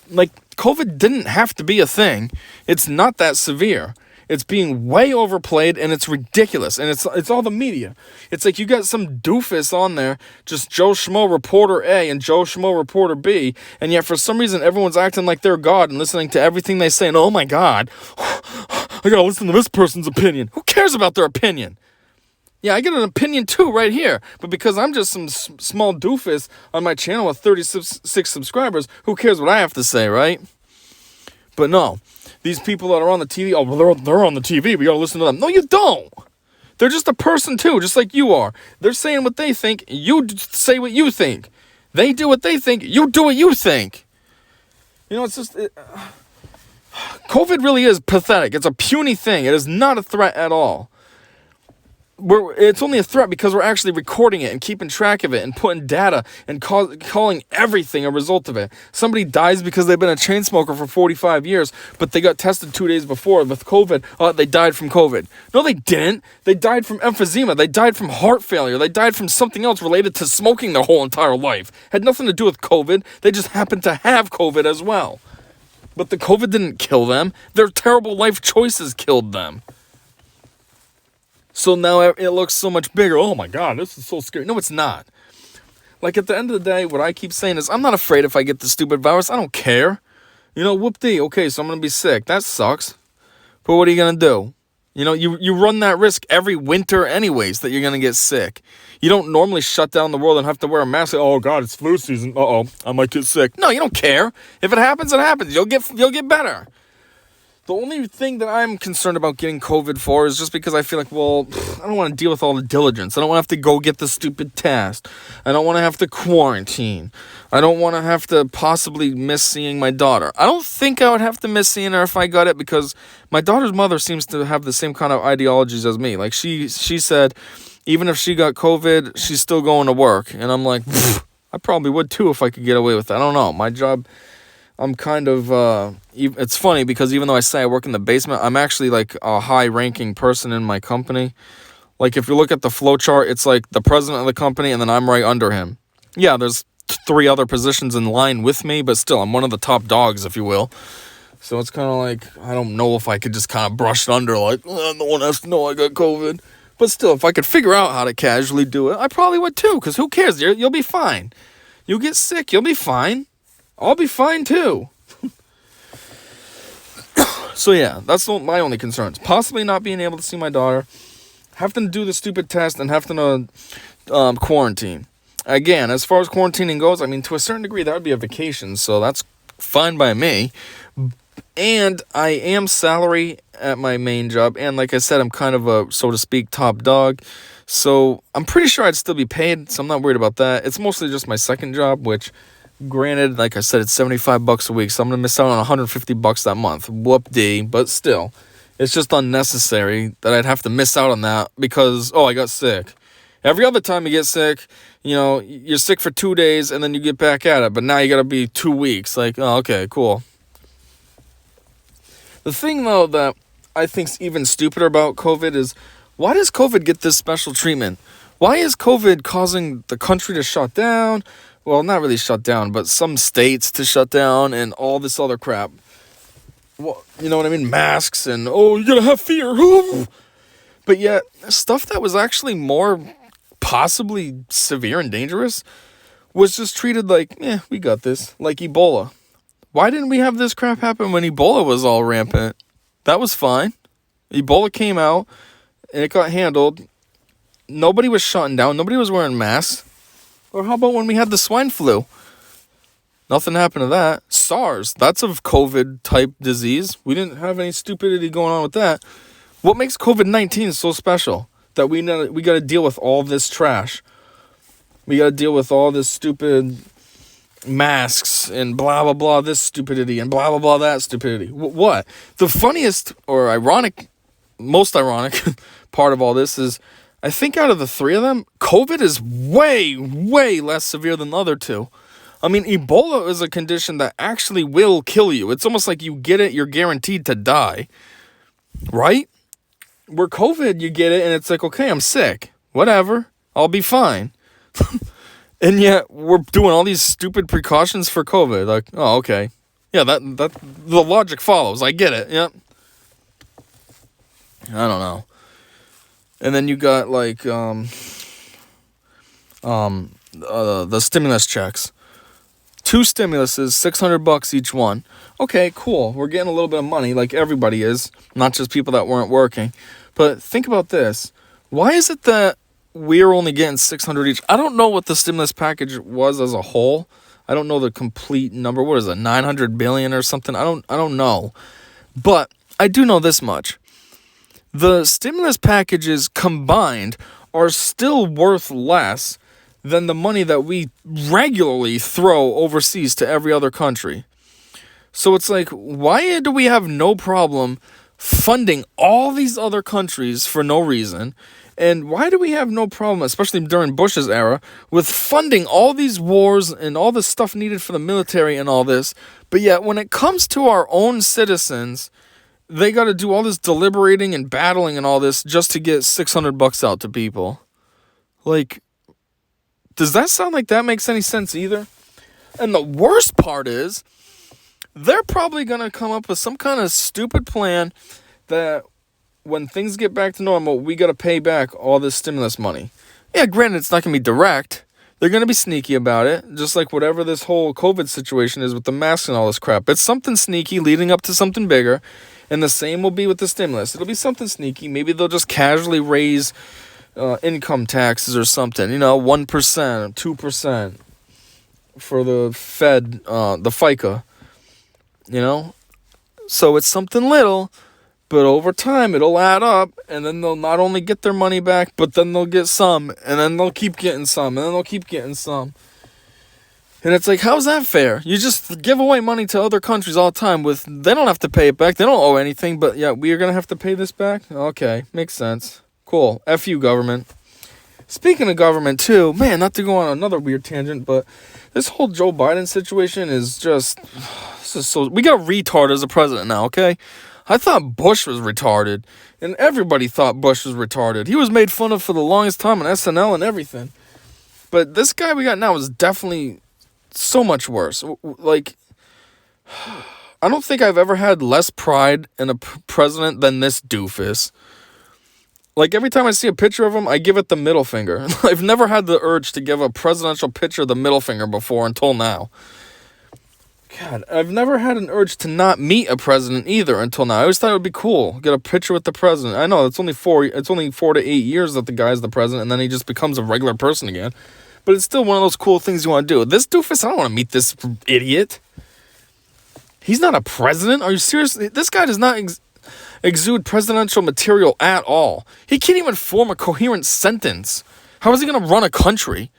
Like, COVID didn't have to be a thing. It's not that severe. It's being way overplayed, and it's ridiculous, and it's all the media. It's like you got some doofus on there, just Joe Schmo reporter A and Joe Schmo reporter B, and yet for some reason everyone's acting like they're God and listening to everything they say, and oh my God, I gotta listen to this person's opinion. Who cares about their opinion? Yeah, I get an opinion too right here, but because I'm just some small doofus on my channel with 36 subscribers, who cares what I have to say, right? But no. These people that are on the TV, oh, well, they're on the TV, we gotta listen to them. No, you don't. They're just a person too, just like you are. They're saying what they think, you say what you think. They do what they think, you do what you think. You know, it's just... COVID really is pathetic. It's a puny thing. It is not a threat at all. It's only a threat because we're actually recording it and keeping track of it and putting data and calling everything a result of it. Somebody dies because they've been a chain smoker for 45 years, but they got tested 2 days before with COVID. They died from COVID. No, they didn't. They died from emphysema. They died from heart failure. They died from something else related to smoking their whole entire life. Had nothing to do with COVID. They just happened to have COVID as well. But the COVID didn't kill them. Their terrible life choices killed them. So now it looks so much bigger. Oh my God, this is so scary. No, it's not. Like, at the end of the day, what I keep saying is, I'm not afraid if I get the stupid virus. I don't care. Whoop-dee. Okay, so I'm going to be sick. That sucks. But what are you going to do? You run that risk every winter anyways that you're going to get sick. You don't normally shut down the world and have to wear a mask. Oh, God, it's flu season. Uh-oh, I might get sick. No, you don't care. If it happens, it happens. You'll get better. The only thing that I'm concerned about getting COVID for is just because I feel like, well, I don't want to deal with all the diligence. I don't want to have to go get the stupid test. I don't want to have to quarantine. I don't want to have to possibly miss seeing my daughter. I don't think I would have to miss seeing her if I got it, because my daughter's mother seems to have the same kind of ideologies as me. Like, she said, even if she got COVID, she's still going to work. And I'm like, I probably would too if I could get away with it. I don't know. My job, I'm kind of, it's funny because even though I say I work in the basement, I'm actually like a high-ranking person in my company. Like, if you look at the flow chart, it's like the president of the company and then I'm right under him. Yeah, there's 3 other positions in line with me, but still, I'm one of the top dogs, if you will. So it's kind of like, I don't know if I could just kind of brush it under, like, no one has to know I got COVID. But still, if I could figure out how to casually do it, I probably would too, because who cares? You'll be fine. You get sick, you'll be fine. I'll be fine too. So yeah, that's my only concerns. Possibly not being able to see my daughter, having to do the stupid test, and having to quarantine. Again, as far as quarantining goes, I mean, to a certain degree, that would be a vacation, so that's fine by me. And I am salary at my main job, and like I said, I'm kind of a, so to speak, top dog. So I'm pretty sure I'd still be paid, so I'm not worried about that. It's mostly just my second job, which, granted, like I said, it's $75 a week, so I'm going to miss out on $150 that month. Whoop-dee, but still, it's just unnecessary that I'd have to miss out on that because, I got sick. Every other time you get sick, you're sick for 2 days and then you get back at it, but now you got to be 2 weeks. Like, oh, okay, cool. The thing, though, that I think's even stupider about COVID is, why does COVID get this special treatment? Why is COVID causing the country to shut down? Well, not really shut down, but some states to shut down and all this other crap. Well, you know what I mean? Masks and, you're going to have fear. But yet, stuff that was actually more possibly severe and dangerous was just treated like, we got this. Like Ebola. Why didn't we have this crap happen when Ebola was all rampant? That was fine. Ebola came out and it got handled. Nobody was shutting down. Nobody was wearing masks. Or how about when we had the swine flu? Nothing happened to that. SARS, that's a COVID-type disease. We didn't have any stupidity going on with that. What makes COVID-19 so special? That we got to deal with all this trash. We got to deal with all this stupid masks and blah, blah, blah, this stupidity and blah, blah, blah, that stupidity. What? The funniest or most ironic part of all this is, I think out of the 3 of them, COVID is way, way less severe than the other 2. I mean, Ebola is a condition that actually will kill you. It's almost like you get it, you're guaranteed to die. Right? Where COVID, you get it, and it's like, okay, I'm sick. Whatever. I'll be fine. And yet, we're doing all these stupid precautions for COVID. Like, oh, okay. Yeah, that the logic follows. I get it. Yep. I don't know. And then you got, like, the stimulus checks. 2 stimuluses, $600 each one. Okay, cool. We're getting a little bit of money, like everybody is, not just people that weren't working. But think about this. Why is it that we're only getting $600 each? I don't know what the stimulus package was as a whole. I don't know the complete number. What is it, 900 billion or something? I don't know. But I do know this much. The stimulus packages combined are still worth less than the money that we regularly throw overseas to every other country. So it's like, why do we have no problem funding all these other countries for no reason? And why do we have no problem, especially during Bush's era, with funding all these wars and all the stuff needed for the military and all this? But yet, when it comes to our own citizens, they got to do all this deliberating and battling and all this just to get $600 out to people. Like, does that sound like that makes any sense either? And the worst part is, they're probably going to come up with some kind of stupid plan that when things get back to normal, we got to pay back all this stimulus money. Yeah, granted, it's not going to be direct. They're going to be sneaky about it, just like whatever this whole COVID situation is with the masks and all this crap. It's something sneaky leading up to something bigger, and the same will be with the stimulus. It'll be something sneaky. Maybe they'll just casually raise income taxes or something, 1%, 2% for the Fed, the FICA, So it's something little, but over time it'll add up, and then they'll not only get their money back, but then they'll get some, and then they'll keep getting some, and then they'll keep getting some. And it's like, how's that fair? You just give away money to other countries all the time they don't have to pay it back. They don't owe anything, but yeah, we are going to have to pay this back? Okay, makes sense. Cool. F you, government. Speaking of government, too, man, not to go on another weird tangent, but this whole Joe Biden situation is just so... We got a retard as a president now, okay? I thought Bush was retarded, and everybody thought Bush was retarded. He was made fun of for the longest time on SNL and everything. But this guy we got now is definitely so much worse. Like, I don't think I've ever had less pride in a president than this doofus. Like, every time I see a picture of him, I give it the middle finger. I've never had the urge to give a presidential picture the middle finger before until now. God, I've never had an urge to not meet a president either until now. I always thought it would be cool, get a picture with the president. I know it's only 4 to 8 years that the guy's the president, and then he just becomes a regular person again. But it's still one of those cool things you want to do. This doofus, I don't want to meet this idiot. He's not a president. Are you serious? This guy does not exude presidential material at all. He can't even form a coherent sentence. How is he going to run a country?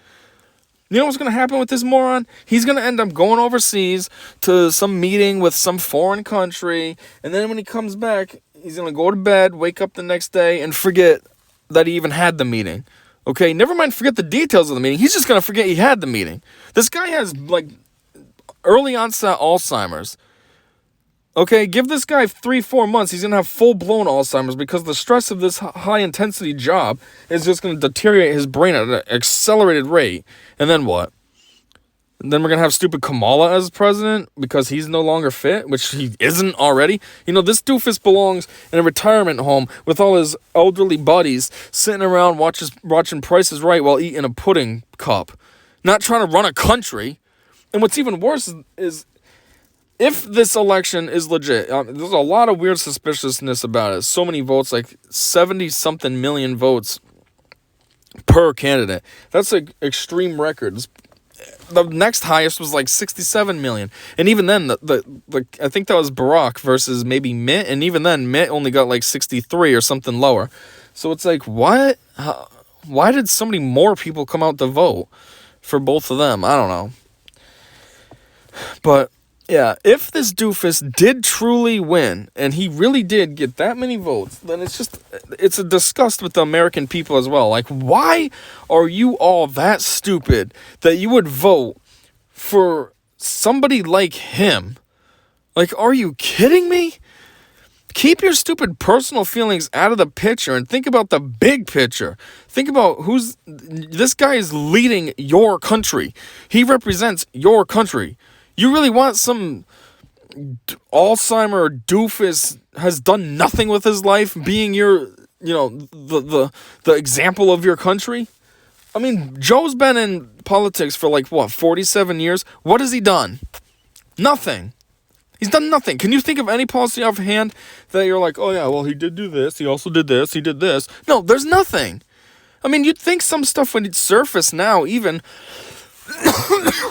You know what's going to happen with this moron? He's going to end up going overseas to some meeting with some foreign country, and then when he comes back, he's going to go to bed, wake up the next day, and forget that he even had the meeting. Okay, never mind forget the details of the meeting. He's just going to forget he had the meeting. This guy has, early onset Alzheimer's. Okay, give this guy 3-4 months, he's going to have full-blown Alzheimer's because the stress of this high-intensity job is just going to deteriorate his brain at an accelerated rate. And then what? And then we're going to have stupid Kamala as president because he's no longer fit, which he isn't already. This doofus belongs in a retirement home with all his elderly buddies sitting around watching Price is Right while eating a pudding cup. Not trying to run a country. And what's even worse is if this election is legit, there's a lot of weird suspiciousness about it. So many votes, like 70-something million votes per candidate. That's an extreme record. The next highest was like 67 million. And even then, I think that was Barack versus maybe Mitt. And even then, Mitt only got like 63 or something lower. So it's like, what? Why did so many more people come out to vote for both of them? I don't know. But yeah, if this doofus did truly win, and he really did get that many votes, then it's a disgust with the American people as well. Like, why are you all that stupid that you would vote for somebody like him? Like, are you kidding me? Keep your stupid personal feelings out of the picture and think about the big picture. Think about this guy is leading your country. He represents your country. You really want some Alzheimer doofus has done nothing with his life being your, the example of your country? I mean, Joe's been in politics for 47 years? What has he done? Nothing. He's done nothing. Can you think of any policy offhand that you're like, oh yeah, well, he did do this, he also did this, he did this? No, there's nothing. I mean, you'd think some stuff would surface now, even...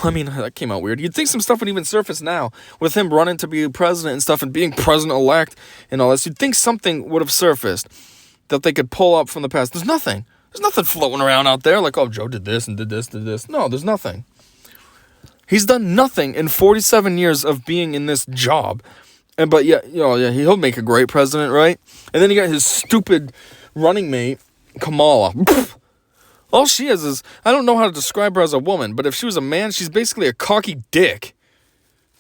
I mean, that came out weird. You'd think some stuff would even surface now with him running to be president and stuff and being president-elect and all this. You'd think something would have surfaced that they could pull up from the past. There's nothing. There's nothing floating around out there like, oh, Joe did this and did this, did this. No, there's nothing. He's done nothing in 47 years of being in this job. But yeah, he'll make a great president, right? And then you got his stupid running mate, Kamala. All she is, I don't know how to describe her as a woman, but if she was a man, she's basically a cocky dick.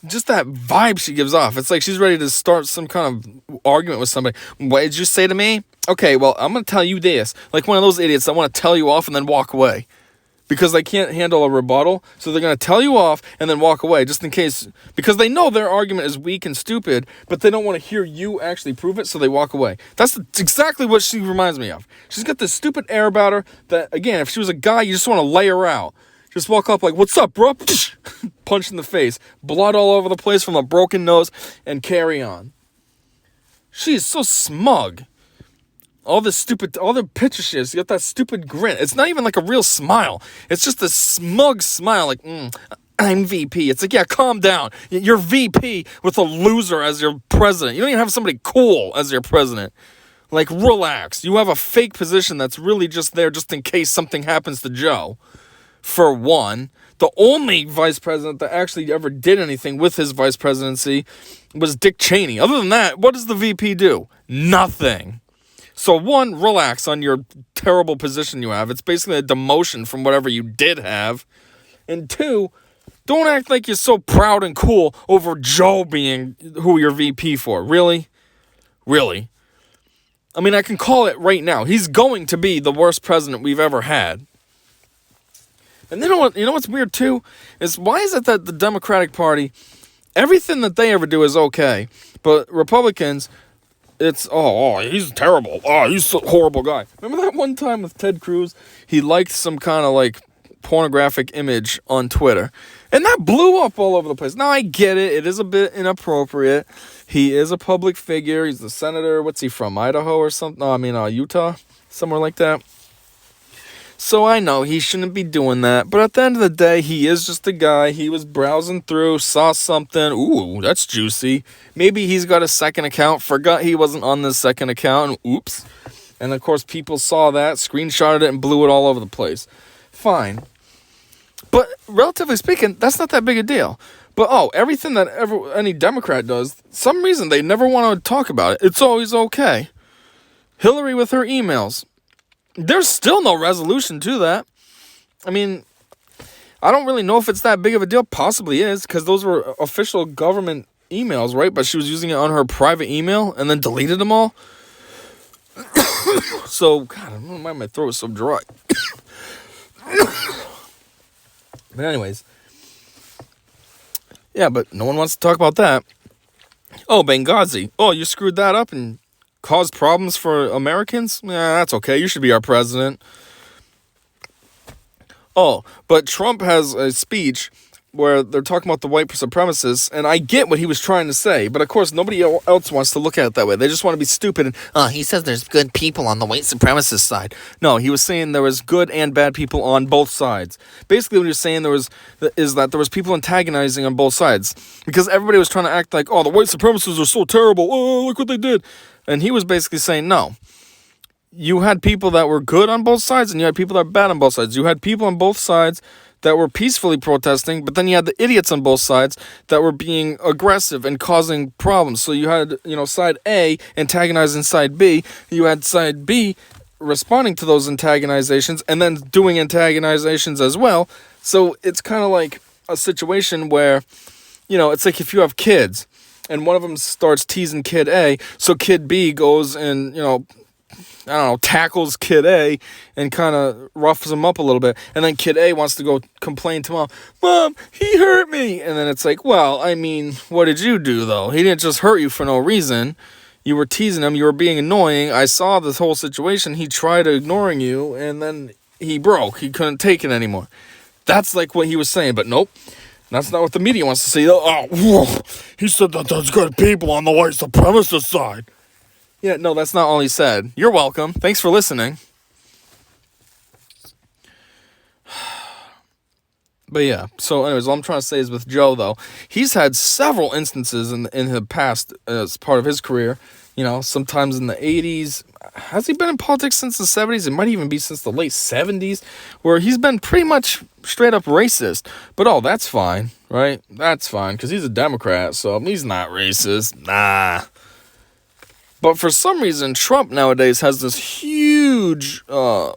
Just that vibe she gives off. It's like she's ready to start some kind of argument with somebody. What did you say to me? Okay, well, I'm going to tell you this. Like one of those idiots that want to tell you off and then walk away. because they can't handle a rebuttal. So they're going to tell you off and then walk away just in case, because they know their argument is weak and stupid, but they don't want to hear you actually prove it, so they walk away. That's exactly what she reminds me of. She's got this stupid air about her that, again, if she was a guy, you just want to lay her out. Just walk up like, what's up, bro? Punch in the face. Blood all over the place from a broken nose, and carry on. She is so smug. All the picture shit, you got that stupid grin. It's not even like a real smile. It's just a smug smile, like, I'm VP. It's like, yeah, calm down. You're VP with a loser as your president. You don't even have somebody cool as your president. Like, relax. You have a fake position that's really just there just in case something happens to Joe. For one, the only vice president that actually ever did anything with his vice presidency was Dick Cheney. Other than that, what does the VP do? Nothing. So one, relax on your terrible position you have. It's basically a demotion from whatever you did have. And two, don't act like you're so proud and cool over Joe being who you're VP for. Really? Really? I mean, I can call it right now. He's going to be the worst president we've ever had. And you know what's weird too? Is why is it that the Democratic Party, everything that they ever do is okay, but Republicans, it's, he's terrible. Oh, he's a horrible guy. Remember that one time with Ted Cruz? He liked some kind of like pornographic image on Twitter. And that blew up all over the place. Now, I get it. It is a bit inappropriate. He is a public figure. He's the senator. What's he from? Idaho or something? No, I mean, Utah. Somewhere like that. So I know he shouldn't be doing that. But at the end of the day, he is just a guy. He was browsing through, saw something. Ooh, that's juicy. Maybe he's got a second account. Forgot he wasn't on this second account. And oops. And of course, people saw that, screenshotted it, and blew it all over the place. Fine. But relatively speaking, that's not that big a deal. But everything that any Democrat does, some reason they never want to talk about it. It's always okay. Hillary with her emails. There's still no resolution to that. I mean, I don't really know if it's that big of a deal. Possibly is, because those were official government emails, right? But she was using it on her private email and then deleted them all. So, God, I don't know why my throat is so dry. But anyways. Yeah, but no one wants to talk about that. Oh, Benghazi. Oh, you screwed that up and caused problems for Americans? Yeah, that's okay. You should be our president. Oh, but Trump has a speech where they're talking about the white supremacists, and I get what he was trying to say, but of course nobody else wants to look at it that way. They just want to be stupid and, he says there's good people on the white supremacist side. No, he was saying there was good and bad people on both sides. Basically what he was saying is that there was people antagonizing on both sides, because everybody was trying to act like, the white supremacists are so terrible, look what they did. And he was basically saying, no. You had people that were good on both sides, and you had people that were bad on both sides. You had people on both sides that were peacefully protesting, but then you had the idiots on both sides that were being aggressive and causing problems. So you had, side A antagonizing side B. You had side B responding to those antagonizations and then doing antagonizations as well. So it's kind of like a situation where, it's like if you have kids and one of them starts teasing kid A, so kid B goes and, tackles kid A and kind of roughs him up a little bit. And then kid A wants to go complain to mom, Mom, he hurt me. And then it's like, well, I mean, what did you do, though? He didn't just hurt you for no reason. You were teasing him. You were being annoying. I saw this whole situation. He tried ignoring you, and then he broke. He couldn't take it anymore. That's like what he was saying, but nope. That's not what the media wants to say. He said that there's good people on the white supremacist side. Yeah, no, that's not all he said. You're welcome. Thanks for listening. But yeah, so anyways, all I'm trying to say is with Joe, though, he's had several instances in the past as part of his career, sometimes in the 80s. Has he been in politics since the 70s? It might even be since the late 70s, where he's been pretty much straight up racist. But that's fine, right? That's fine, because he's a Democrat, so he's not racist. Nah. But for some reason, Trump nowadays has this huge, what's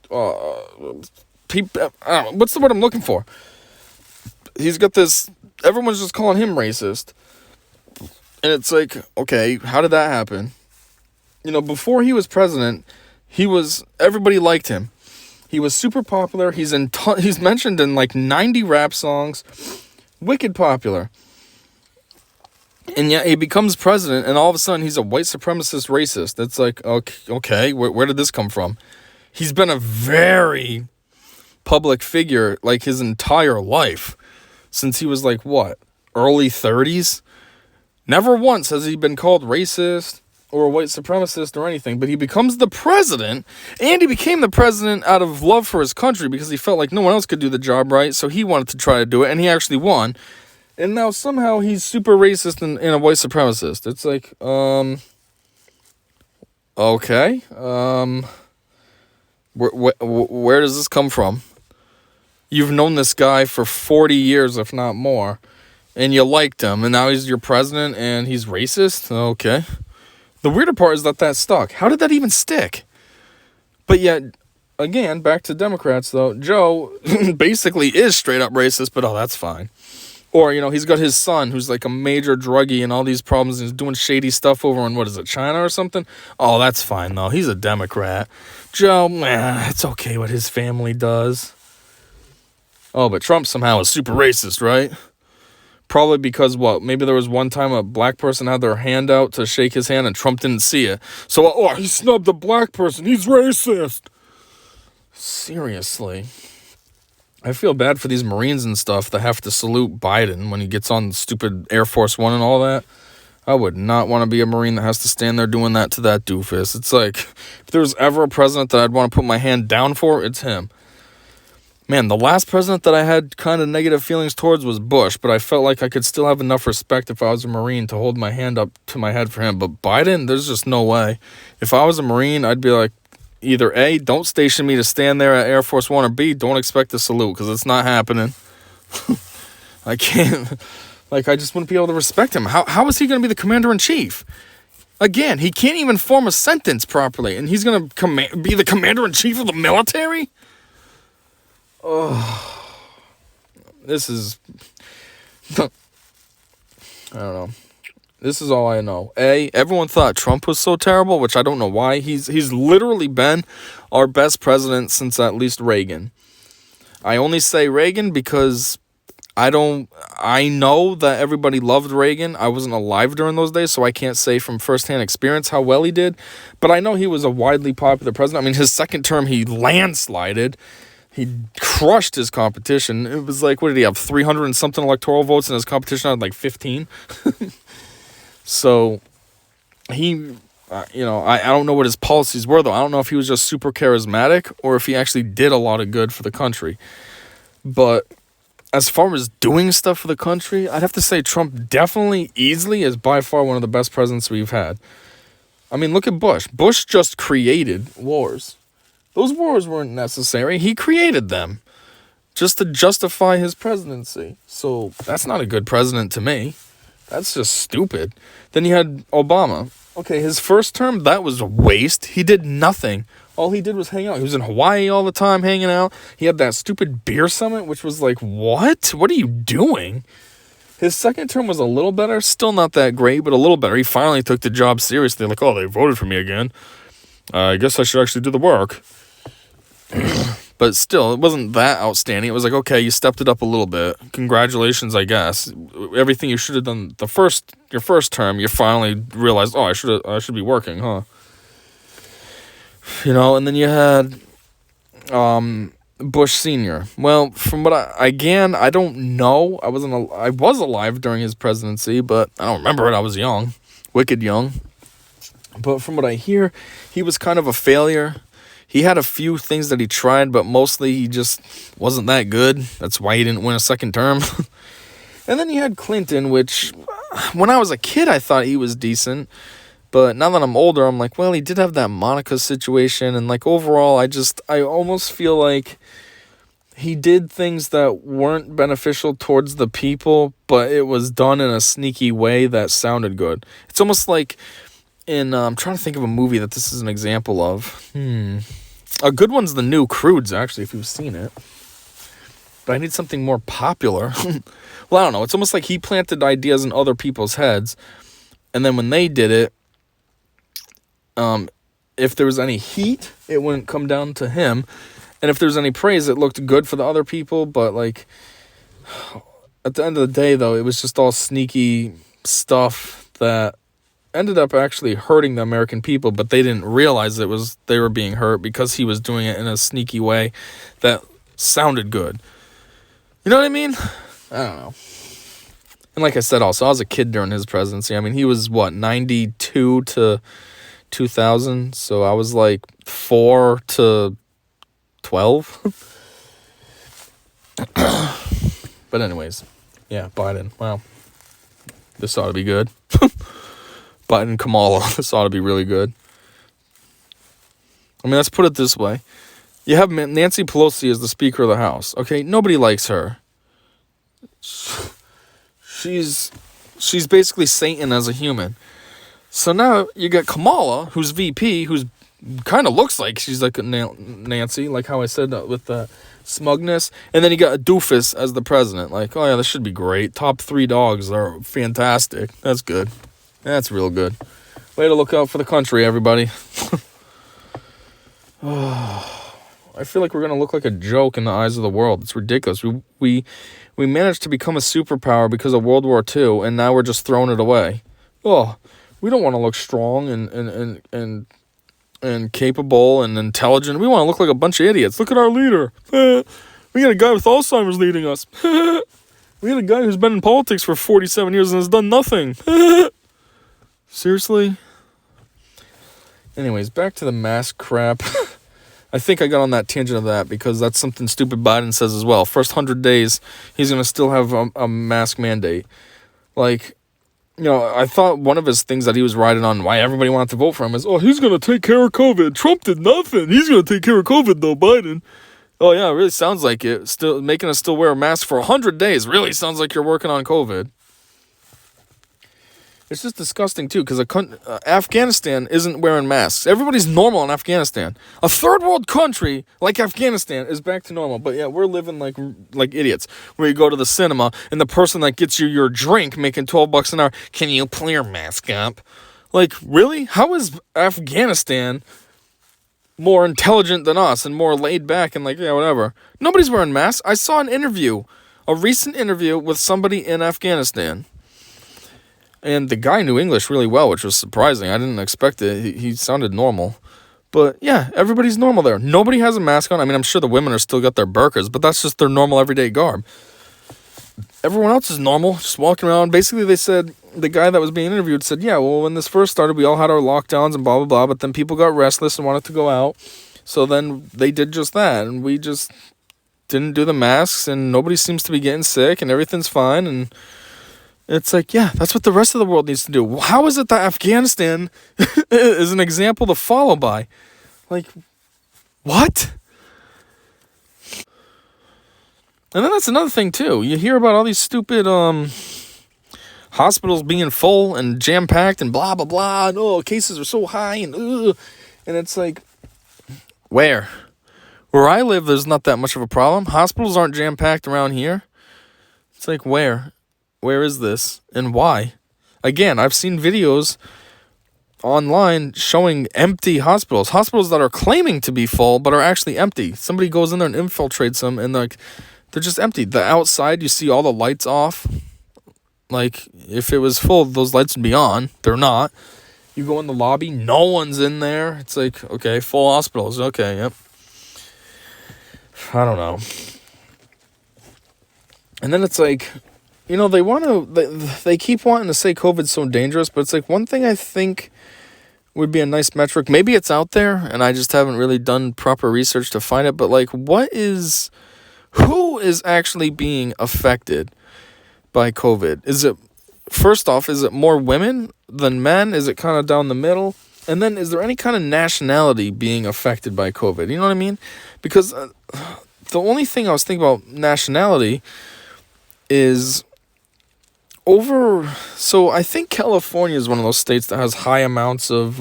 the word I'm looking for? He's got this, everyone's just calling him racist. And it's like, okay, how did that happen? Before he was president, everybody liked him. He was super popular. He's mentioned in like 90 rap songs. Wicked popular. And yet he becomes president, and all of a sudden he's a white supremacist racist. It's like, okay, where did this come from? He's been a very public figure like his entire life. Since he was like, what, early 30s? Never once has he been called racist or a white supremacist or anything, but he becomes the president, and he became the president out of love for his country because he felt like no one else could do the job right, so he wanted to try to do it, and he actually won. And now somehow he's super racist and a white supremacist. It's like, okay, where does this come from? You've known this guy for 40 years, if not more, and you liked him, and now he's your president, and he's racist? Okay. The weirder part is that stuck. How did that even stick? But yet, again, back to Democrats, though. Joe basically is straight up racist, but that's fine. Or, he's got his son who's like a major druggie and all these problems, and he's doing shady stuff over in, China or something? Oh, that's fine, though. He's a Democrat. Joe, it's okay what his family does. Oh, but Trump somehow is super racist, right? Probably because, maybe there was one time a black person had their hand out to shake his hand and Trump didn't see it. So, he snubbed a black person. He's racist. Seriously. I feel bad for these Marines and stuff that have to salute Biden when he gets on stupid Air Force One and all that. I would not want to be a Marine that has to stand there doing that to that doofus. It's like, if there was ever a president that I'd want to put my hand down for, it's him. Man, the last president that I had kind of negative feelings towards was Bush, but I felt like I could still have enough respect if I was a Marine to hold my hand up to my head for him. But Biden, there's just no way. If I was a Marine, I'd be like, either A, don't station me to stand there at Air Force One, or B, don't expect a salute, because it's not happening. I can't, I just wouldn't be able to respect him. How is he going to be the commander-in-chief? Again, he can't even form a sentence properly, and he's going to be the commander-in-chief of the military? Oh, this is, I don't know. This is all I know. A, everyone thought Trump was so terrible, which I don't know why. He's literally been our best president since at least Reagan. I only say Reagan because I know that everybody loved Reagan. I wasn't alive during those days, so I can't say from firsthand experience how well he did. But I know he was a widely popular president. I mean, his second term, he landslided. He crushed his competition. It was like, what did he have, 300 and something electoral votes, and his competition had like 15? So, he, I don't know what his policies were, though. I don't know if he was just super charismatic or if he actually did a lot of good for the country. But as far as doing stuff for the country, I'd have to say Trump definitely, easily, is by far one of the best presidents we've had. I mean, look at Bush. Bush just created wars. Those wars weren't necessary. He created them just to justify his presidency. So that's not a good president to me. That's just stupid. Then you had Obama. Okay, his first term, that was a waste. He did nothing. All he did was hang out. He was in Hawaii all the time hanging out. He had that stupid beer summit, which was like, what? What are you doing? His second term was a little better. Still not that great, but a little better. He finally took the job seriously. Like, they voted for me again. I guess I should actually do the work. But still, it wasn't that outstanding. It was like, okay, you stepped it up a little bit. Congratulations, I guess. Everything you should have done your first term, you finally realized, I should be working, huh? And then you had Bush Sr. Well, from what I don't know. I was alive during his presidency, but I don't remember it. I was young, wicked young. But from what I hear, he was kind of a failure. He had a few things that he tried, but mostly he just wasn't that good. That's why he didn't win a second term. And then you had Clinton, which, when I was a kid, I thought he was decent. But now that I'm older, I'm like, well, he did have that Monica situation. And, overall, I almost feel like he did things that weren't beneficial towards the people, but it was done in a sneaky way that sounded good. It's almost like I'm trying to think of a movie that this is an example of. A good one's The New Crudes, actually, if you've seen it. But I need something more popular. Well, I don't know. It's almost like he planted ideas in other people's heads. And then when they did it, if there was any heat, it wouldn't come down to him. And if there's any praise, it looked good for the other people. But, like, at the end of the day, though, it was just all sneaky stuff that ended up actually hurting the American people, but they didn't realize they were being hurt because he was doing it in a sneaky way that sounded good. You know what I mean? I don't know. And like I said, also, I was a kid during his presidency. I mean, he was, 92 to 2000? So I was, 4 to 12? But anyways, yeah, Biden. Wow. This ought to be good. Biden, Kamala. This ought to be really good. I mean, let's put it this way. You have Nancy Pelosi as the Speaker of the House. Okay, nobody likes her. She's basically Satan as a human. So now you got Kamala, who's VP, who's kind of looks like she's like a Nancy, like how I said with the smugness. And then you got a doofus as the president. Like, oh yeah, this should be great. Top 3 dogs are fantastic. That's good. That's real good. Way to look out for the country, everybody. I feel like we're going to look like a joke in the eyes of the world. It's ridiculous. We managed to become a superpower because of World War II, and now we're just throwing it away. Oh, we don't want to look strong and capable and intelligent. We want to look like a bunch of idiots. Look at our leader. We got a guy with Alzheimer's leading us. We got a guy who's been in politics for 47 years and has done nothing. Seriously? Anyways, back to the mask crap. I think I got on that tangent of that because that's something stupid Biden says as well. First 100 days, he's going to still have a mask mandate. Like, you know, I thought one of his things that he was riding on why everybody wanted to vote for him is, oh, he's going to take care of COVID. Trump did nothing. He's going to take care of COVID, though, Biden. Oh, yeah, it really sounds like it. Still making us still wear a mask for 100 days really sounds like you're working on COVID. It's just disgusting, too, because Afghanistan isn't wearing masks. Everybody's normal in Afghanistan. A third world country like Afghanistan is back to normal. But, yeah, we're living like idiots, where you go to the cinema, and the person that gets you your drink making $12 an hour, can you pull your mask up? Like, really? How is Afghanistan more intelligent than us and more laid back and yeah, whatever? Nobody's wearing masks. I saw a recent interview with somebody in Afghanistan. And the guy knew English really well, which was surprising. I didn't expect it. He sounded normal. But, yeah, everybody's normal there. Nobody has a mask on. I mean, I'm sure the women are still got their burqas, but that's just their normal everyday garb. Everyone else is normal, just walking around. Basically, they said, the guy that was being interviewed said, yeah, well, when this first started, we all had our lockdowns and blah, blah, blah, but then people got restless and wanted to go out. So then they did just that, and we just didn't do the masks, and nobody seems to be getting sick, and everything's fine, and it's like, yeah, that's what the rest of the world needs to do. How is it that Afghanistan is an example to follow by? Like, what? And then that's another thing, too. You hear about all these stupid hospitals being full and jam-packed and blah, blah, blah. And, oh, cases are so high and ugh. And it's like, where? Where I live, there's not that much of a problem. Hospitals aren't jam-packed around here. It's like, where? Where is this and why? Again, I've seen videos online showing empty hospitals that are claiming to be full but are actually empty. Somebody goes in there and infiltrates them and they're just empty. The outside, you see all the lights off. Like, if it was full, those lights would be on. They're not. You go in the lobby, no one's in there. It's like, okay, full hospitals. Okay, yep. I don't know. And then it's like, you know, they keep wanting to say COVID's so dangerous, but it's like one thing I think would be a nice metric. Maybe it's out there, and I just haven't really done proper research to find it, but like, who is actually being affected by COVID? First off, is it more women than men? Is it kind of down the middle? And then is there any kind of nationality being affected by COVID? You know what I mean? Because the only thing I was thinking about nationality is so I think California is one of those states that has high amounts of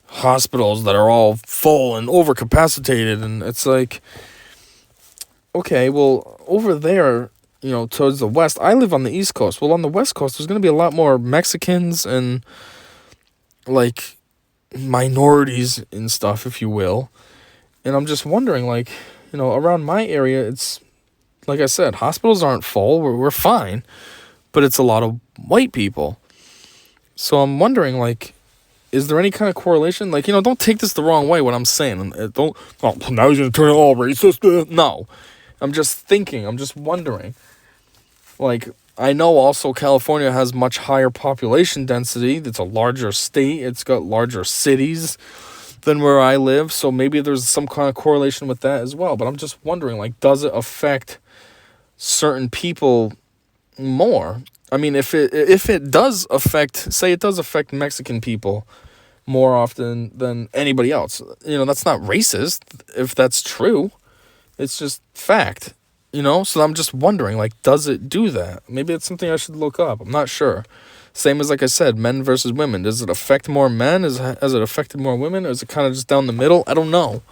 hospitals that are all full and overcapacitated. And it's like, okay, well, over there, you know, towards the west, I live on the East Coast. Well, on the West Coast, there's going to be a lot more Mexicans and, like, minorities and stuff, if you will. And I'm just wondering, like, around my area, it's, like I said, hospitals aren't full. We're fine. But it's a lot of white people. So I'm wondering, like, is there any kind of correlation? Like, don't take this the wrong way, what I'm saying. Don't, oh, now he's going to turn it all racist. No. I'm just thinking. I'm just wondering. Like, I know also California has much higher population density. It's a larger state. It's got larger cities than where I live. So maybe there's some kind of correlation with that as well. But I'm just wondering, like, does it affect certain people more? I mean, if it does affect, say it does affect Mexican people more often than anybody else, that's not racist if that's true. It's just fact, So I'm just wondering, like, does it do that? Maybe it's something I should look up. I'm not sure. Same as, like I said, men versus women. Does it affect more men? Has it affected more women? Or is it kind of just down the middle? I don't know.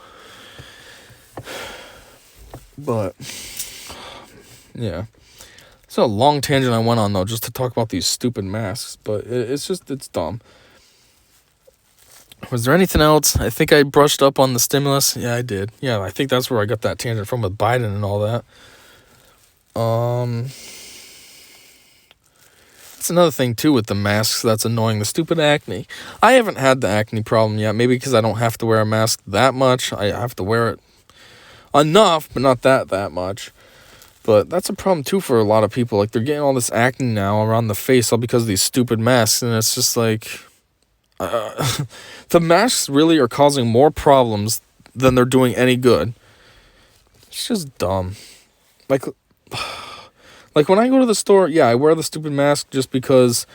But, yeah. It's a long tangent I went on, though, just to talk about these stupid masks. But it's dumb. Was there anything else? I think I brushed up on the stimulus. Yeah, I did. Yeah, I think that's where I got that tangent from with Biden and all that. That's another thing, too, with the masks that's annoying. The stupid acne. I haven't had the acne problem yet. Maybe because I don't have to wear a mask that much. I have to wear it enough, but not that much. But that's a problem, too, for a lot of people. Like, they're getting all this acne now around the face all because of these stupid masks. And it's just like, the masks really are causing more problems than they're doing any good. It's just dumb. Like when I go to the store, yeah, I wear the stupid mask just because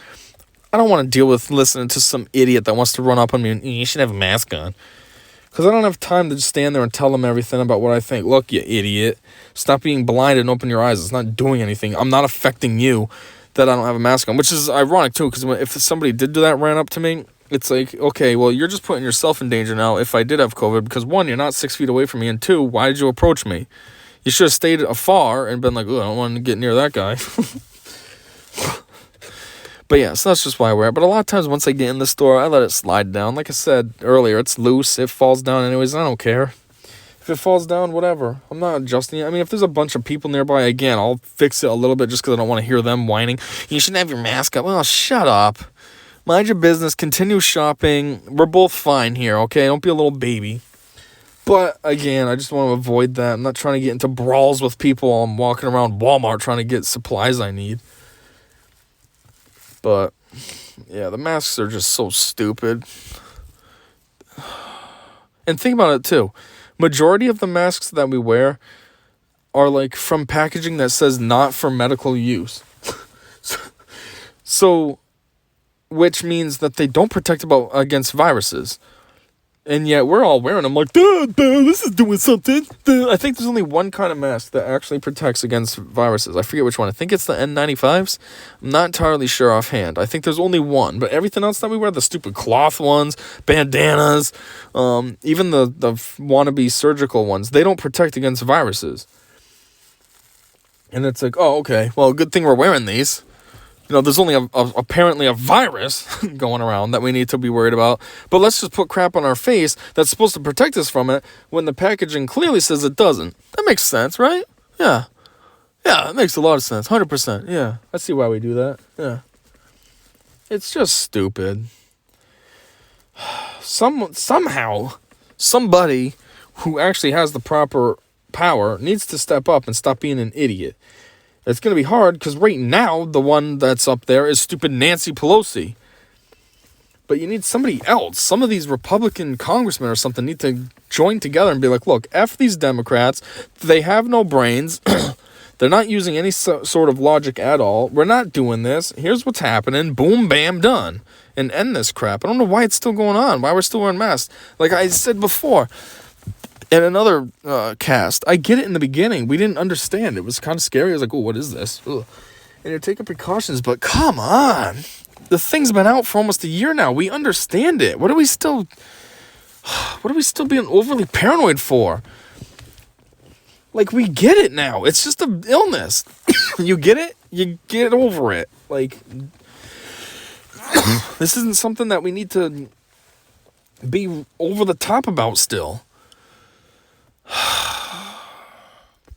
I don't want to deal with listening to some idiot that wants to run up on me and, you should have a mask on. Because I don't have time to just stand there and tell them everything about what I think. Look, you idiot. Stop being blind and open your eyes. It's not doing anything. I'm not affecting you that I don't have a mask on. Which is ironic, too, because if somebody did do that, ran up to me, it's like, okay, well, you're just putting yourself in danger now if I did have COVID. Because, one, you're not 6 feet away from me. And, two, why did you approach me? You should have stayed afar and been like, oh, I don't want to get near that guy. But yeah, so that's just why I wear it. But a lot of times once I get in the store, I let it slide down. Like I said earlier, it's loose. It falls down anyways. I don't care. If it falls down, whatever. I'm not adjusting it. I mean, if there's a bunch of people nearby, again, I'll fix it a little bit just because I don't want to hear them whining. You shouldn't have your mask up. Well, shut up. Mind your business. Continue shopping. We're both fine here, okay? Don't be a little baby. But, again, I just want to avoid that. I'm not trying to get into brawls with people while I'm walking around Walmart trying to get supplies I need. But, yeah, the masks are just so stupid. And think about it, too. Majority of the masks that we wear are, like, from packaging that says not for medical use. So, which means that they don't protect against viruses. And yet we're all wearing them like, duh, this is doing something. I think there's only one kind of mask that actually protects against viruses. I forget which one. I think it's the N95s. I'm not entirely sure offhand. I think there's only one. But everything else that we wear, the stupid cloth ones, bandanas, even the wannabe surgical ones, they don't protect against viruses. And it's like, oh, okay, well, good thing we're wearing these. There's only apparently a virus going around that we need to be worried about. But let's just put crap on our face that's supposed to protect us from it when the packaging clearly says it doesn't. That makes sense, right? Yeah. Yeah, it makes a lot of sense. 100%. Yeah, I see why we do that. Yeah. It's just stupid. Somehow, somebody who actually has the proper power needs to step up and stop being an idiot. It's going to be hard because right now, the one that's up there is stupid Nancy Pelosi. But you need somebody else. Some of these Republican congressmen or something need to join together and be like, look, F these Democrats. They have no brains. They're not using any sort of logic at all. We're not doing this. Here's what's happening. Boom, bam, done. And end this crap. I don't know why it's still going on. Why we're still wearing masks. Like I said before, in another cast, I get it in the beginning. We didn't understand. It was kind of scary. I was like, oh, what is this? Ugh. And you're taking precautions, but come on. The thing's been out for almost a year now. We understand it. What are we still being overly paranoid for? Like, we get it now. It's just an illness. You get it? You get over it. Like, this isn't something that we need to be over the top about still.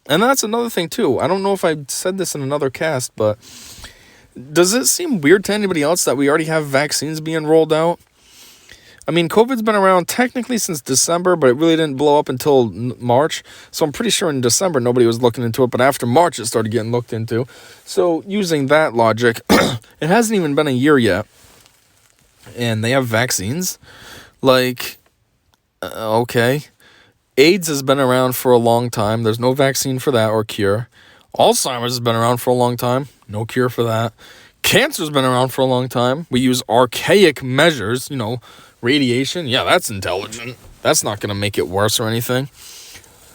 And that's another thing, too. I don't know if I said this in another cast, but does it seem weird to anybody else that we already have vaccines being rolled out? I mean, COVID's been around technically since December, but it really didn't blow up until March. So I'm pretty sure in December nobody was looking into it, but after March it started getting looked into. So using that logic, it hasn't even been a year yet, and they have vaccines. Like, okay. AIDS has been around for a long time. There's no vaccine for that or cure. Alzheimer's has been around for a long time. No cure for that. Cancer's been around for a long time. We use archaic measures, radiation. Yeah, that's intelligent. That's not going to make it worse or anything.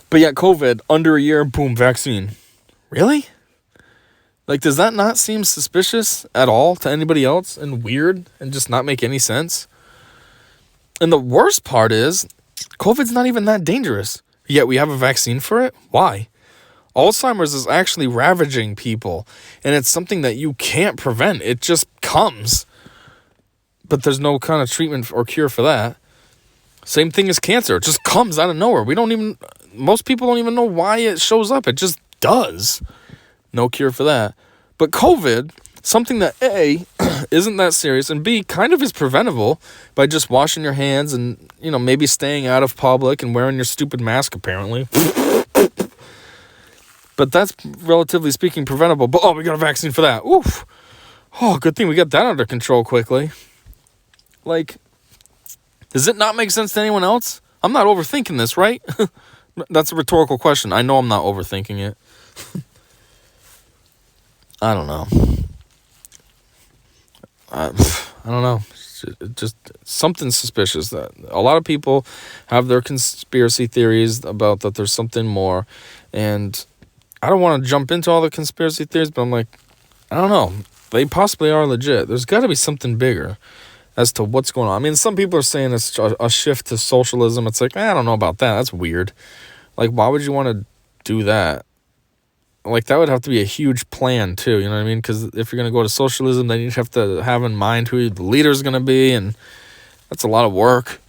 But yet COVID, under a year, boom, vaccine. Really? Like, does that not seem suspicious at all to anybody else and weird and just not make any sense? And the worst part is, COVID's not even that dangerous, yet we have a vaccine for it? Why? Alzheimer's is actually ravaging people, and it's something that you can't prevent. It just comes. But there's no kind of treatment or cure for that. Same thing as cancer. It just comes out of nowhere. Most people don't even know why it shows up. It just does. No cure for that. But COVID, something that A, isn't that serious, and B, kind of is preventable by just washing your hands and, maybe staying out of public and wearing your stupid mask, apparently. But that's, relatively speaking, preventable. But, we got a vaccine for that. Oof. Oh, good thing we got that under control quickly. Like, does it not make sense to anyone else? I'm not overthinking this, right? That's a rhetorical question. I know I'm not overthinking it. I don't know. I don't know. Just something suspicious. That a lot of people have their conspiracy theories about that there's something more. And I don't want to jump into all the conspiracy theories, but I'm like, I don't know. They possibly are legit. There's got to be something bigger as to what's going on. I mean, some people are saying it's a shift to socialism. It's like, I don't know about that. That's weird. Like, why would you want to do that? Like, that would have to be a huge plan, too. You know what I mean? Because if you're going to go to socialism, then you have to have in mind who the leader's going to be, and that's a lot of work.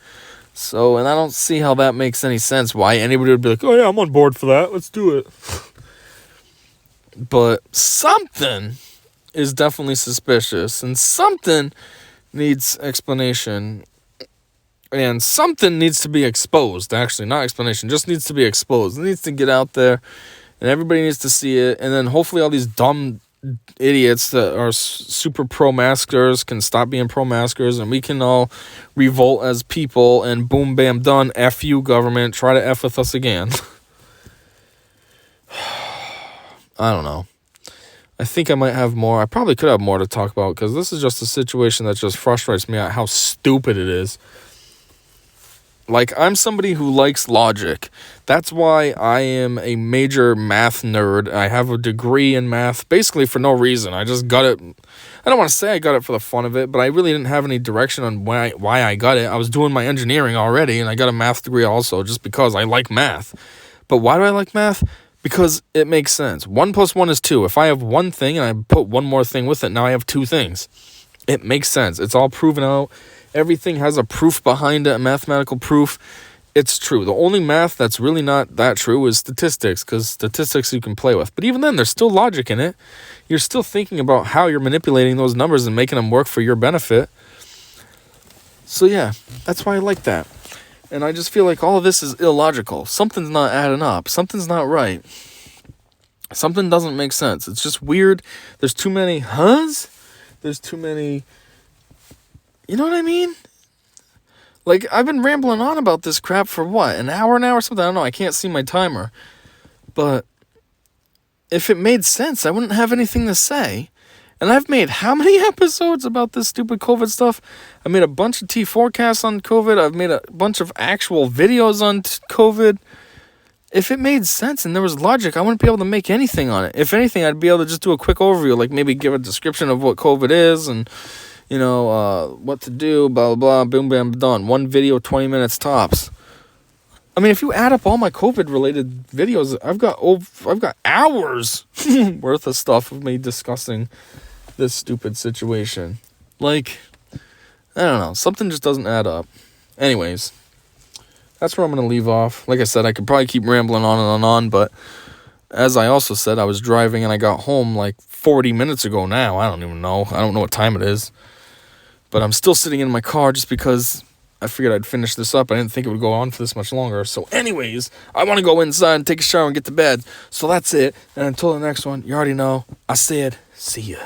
So, and I don't see how that makes any sense. Why anybody would be like, oh, yeah, I'm on board for that. Let's do it. But something is definitely suspicious, and something needs explanation, and something needs to be exposed. Actually, not explanation, just needs to be exposed. It needs to get out there, and everybody needs to see it, and then hopefully all these dumb idiots that are super pro-maskers can stop being pro-maskers, and we can all revolt as people, and boom, bam, done. F you, government. Try to F with us again. I don't know. I think I might have more. I probably could have more to talk about, because this is just a situation that just frustrates me at how stupid it is. Like, I'm somebody who likes logic. That's why I am a major math nerd. I have a degree in math, basically for no reason. I just got it. I don't want to say I got it for the fun of it, but I really didn't have any direction on why I got it. I was doing my engineering already, and I got a math degree also, just because I like math. But why do I like math? Because it makes sense. 1 + 1 is 2. If I have one thing and I put one more thing with it, now I have two things. It makes sense. It's all proven out. Everything has a proof behind it, a mathematical proof. It's true. The only math that's really not that true is statistics, because statistics you can play with. But even then, there's still logic in it. You're still thinking about how you're manipulating those numbers and making them work for your benefit. So yeah, that's why I like that. And I just feel like all of this is illogical. Something's not adding up. Something's not right. Something doesn't make sense. It's just weird. There's too many huhs. There's too many... You know what I mean? Like, I've been rambling on about this crap for what? An hour now or something? I don't know. I can't see my timer. But if it made sense, I wouldn't have anything to say. And I've made how many episodes about this stupid COVID stuff? I made a bunch of T4Casts on COVID. I've made a bunch of actual videos on COVID. If it made sense and there was logic, I wouldn't be able to make anything on it. If anything, I'd be able to just do a quick overview, like maybe give a description of what COVID is and, what to do, blah, blah, blah, boom, bam, done. One video, 20 minutes tops. I mean, if you add up all my COVID-related videos, I've got hours worth of stuff of me discussing this stupid situation. Like, I don't know. Something just doesn't add up. Anyways, that's where I'm going to leave off. Like I said, I could probably keep rambling on and on, but as I also said, I was driving and I got home like 40 minutes ago now. I don't even know. I don't know what time it is. But I'm still sitting in my car just because I figured I'd finish this up. I didn't think it would go on for this much longer. So anyways, I want to go inside and take a shower and get to bed. So that's it. And until the next one, you already know, I said, see ya.